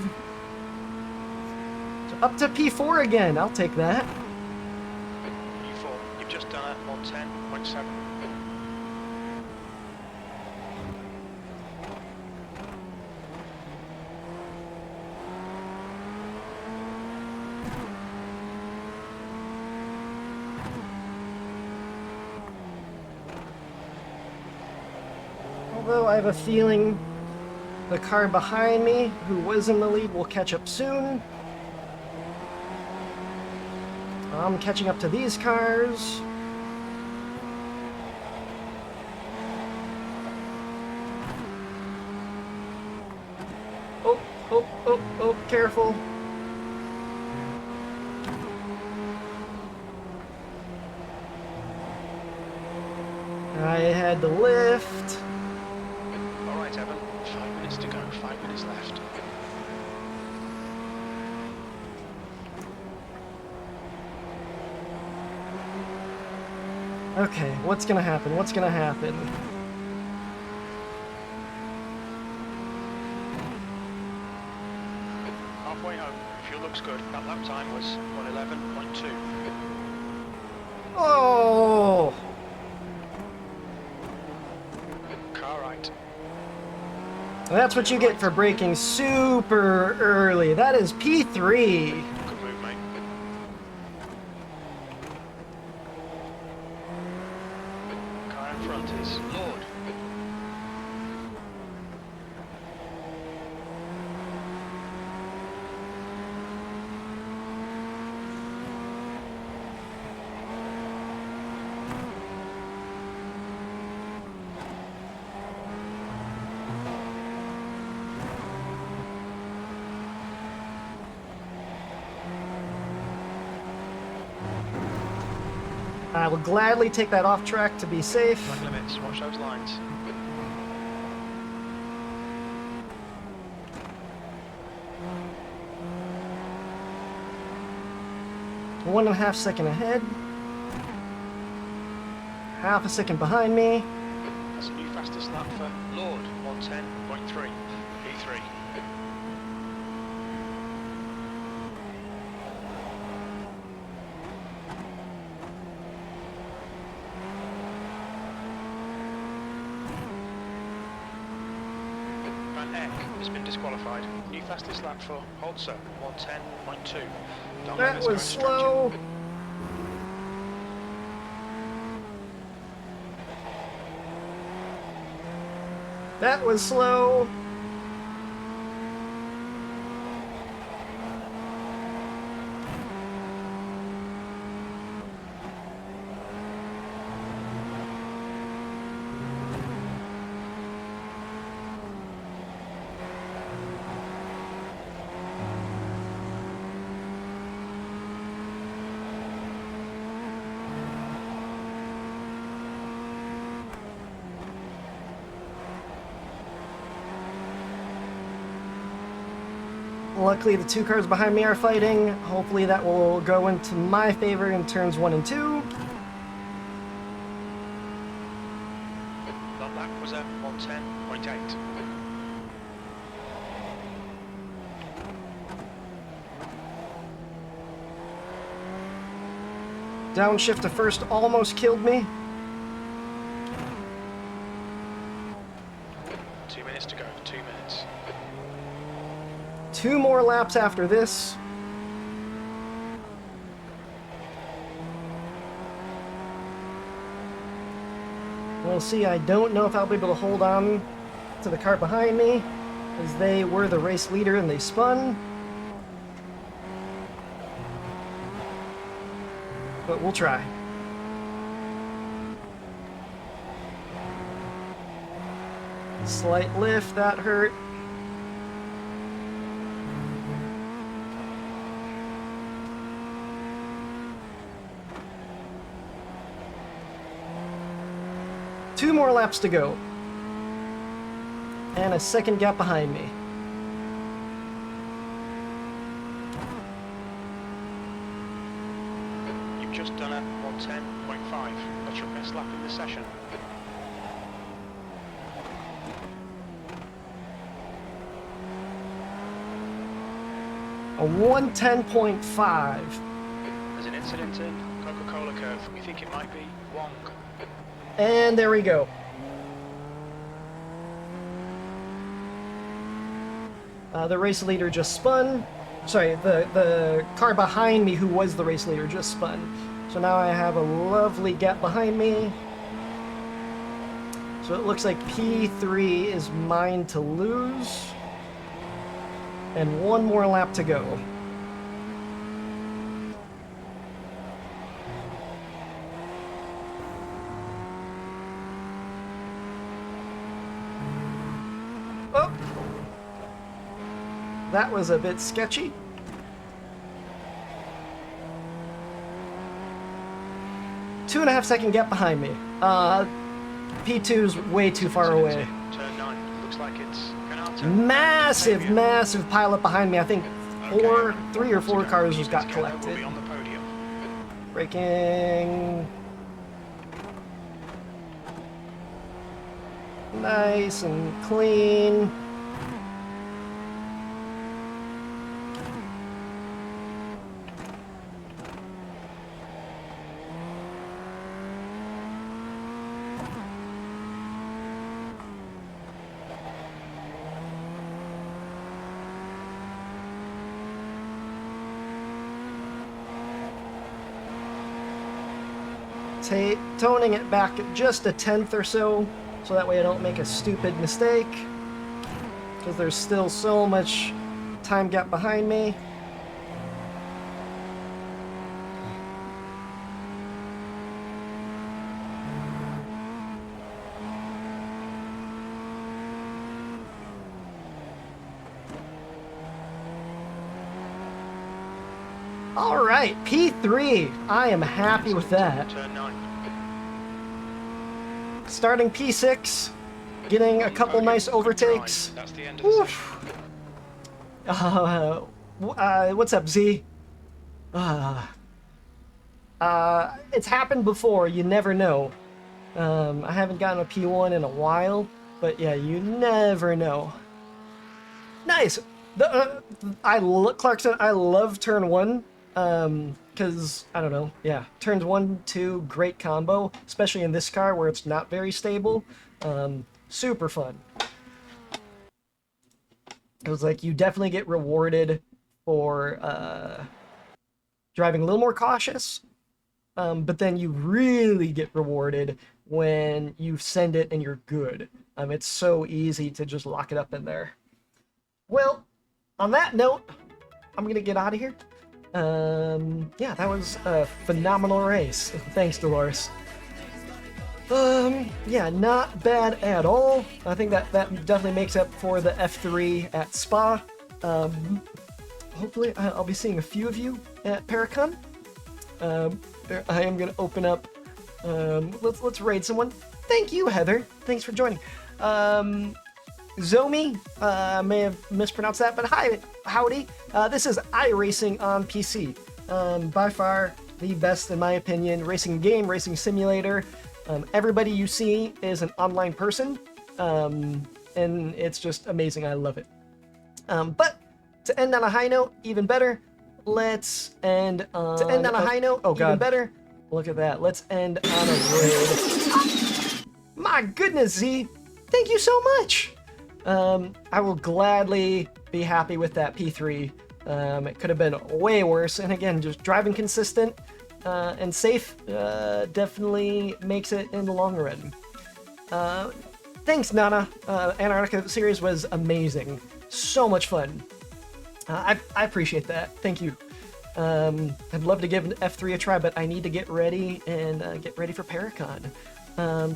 So up to P4 again. I'll take that. U4. You've just done a 110.7. Although I have a feeling the car behind me, who was in the lead, will catch up soon. I'm catching up to these cars. Oh, careful. I had to lift. Alright, Evan. 5 minutes to go. 5 minutes left. Okay, what's gonna happen? What's gonna happen? Halfway home. Fuel looks good. That lap time was 111.2. Oh! Car right. That's what you get for braking super early. That is P3. Good move, mate. Car in front is Lord. I will gladly take that off track to be safe. Line limits. Watch those lines. 1.5 seconds ahead. Half a second behind me. That's a new fastest lap for Lord. 110.3. P3. Van Eck has been disqualified. New fastest lap for Holzer. 110.2. That was slow. That was slow. Luckily, the two cars behind me are fighting. Hopefully that will go into my favor in turns 1 and 2. That lap was at 110.8. Downshift to first almost killed me. 2 minutes to go, 2 minutes. 2 more laps after this. We'll see. I don't know if I'll be able to hold on to the car behind me, as they were the race leader and they spun. But we'll try. Slight lift, that hurt. Two more laps to go. And a second gap behind me. You've just done a 110.5. That's your best lap in the session. A 110.5. There's an incident in Coca-Cola curve. We think it might be Wong. And there we go. The race leader just spun. Sorry, the car behind me, who was the race leader, just spun. So now I have a lovely gap behind me. So it looks like P3 is mine to lose. And one more lap to go. Oh! That was a bit sketchy. Two and a half second gap behind me. P2's way too far away. Turn 9. Looks like it's Canata. Massive, Maybe. massive pileup behind me. I think three or four cars just got Will collected. be on the podium. Braking. Nice and clean. Toning it back just a tenth or so that way I don't make a stupid mistake, because there's still so much time gap behind me. All right, P3. I am happy with that. Turn 9. Starting P6, getting a couple nice overtakes. That's the end of the session. What's up, Z? It's happened before. You never know. I haven't gotten a P1 in a while, but yeah, you never know. Nice. Clarkson, I love turn 1. Because, I don't know, yeah, turns 1, 2, great combo, especially in this car where it's not very stable. Super fun. It was like, you definitely get rewarded for driving a little more cautious, but then you really get rewarded when you send it and you're good. It's so easy to just lock it up in there. Well, on that note, I'm gonna get out of here. Yeah, that was a phenomenal race. Thanks, Dolores. Yeah, not bad at all. I think that definitely makes up for the F3 at Spa. Hopefully I'll be seeing a few of you at Paracon. I am gonna open up. Let's raid someone. Thank you, Heather. Thanks for joining. Zomi, may have mispronounced that, but hi, howdy. This is iRacing on PC. By far the best, in my opinion, racing game, racing simulator. Everybody you see is an online person, and it's just amazing. I love it. But to end on a high note, even better, let's end on... To end on a high note, oh god. Even better, look at that. Let's end on a raid. My goodness, Z, thank you so much. I will gladly be happy with that P3. It could have been way worse, and again, just driving consistent and safe definitely makes it in the long run. Thanks, Nana. Antarctica series was amazing. So much fun. I appreciate that. Thank you. I'd love to give an F3 a try, but I need to get ready and get ready for Paracon.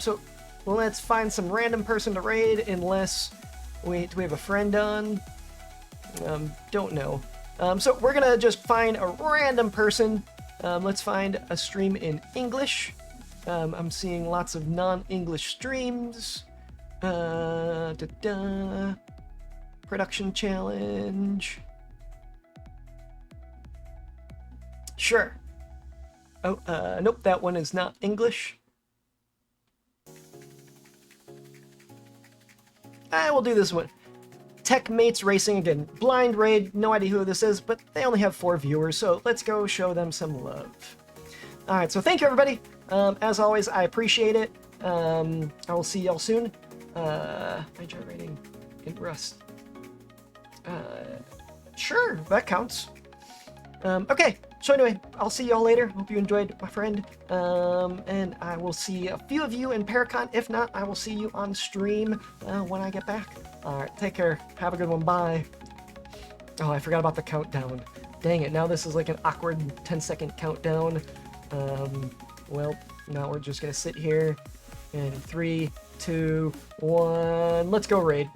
So let's find some random person to raid, unless do we have a friend on? Don't know. So we're gonna just find a random person. Let's find a stream in English. I'm seeing lots of non-English streams. Production challenge. Sure. Oh, nope, that one is not English. I will do this one. Tech Mates Racing again. Blind raid, no idea who this is, but they only have 4 viewers, so let's go show them some love. Alright, so thank you everybody. As always, I appreciate it. I will see y'all soon. Major rating in Rust. Sure, that counts. Okay, so anyway, I'll see y'all later. Hope you enjoyed, my friend. And I will see a few of you in Paracon. If not, I will see you on stream when I get back. Alright, take care. Have a good one. Bye. Oh, I forgot about the countdown. Dang it, now this is like an awkward 10-second countdown. Well, now we're just gonna sit here. And 3, 2, 1, let's go raid.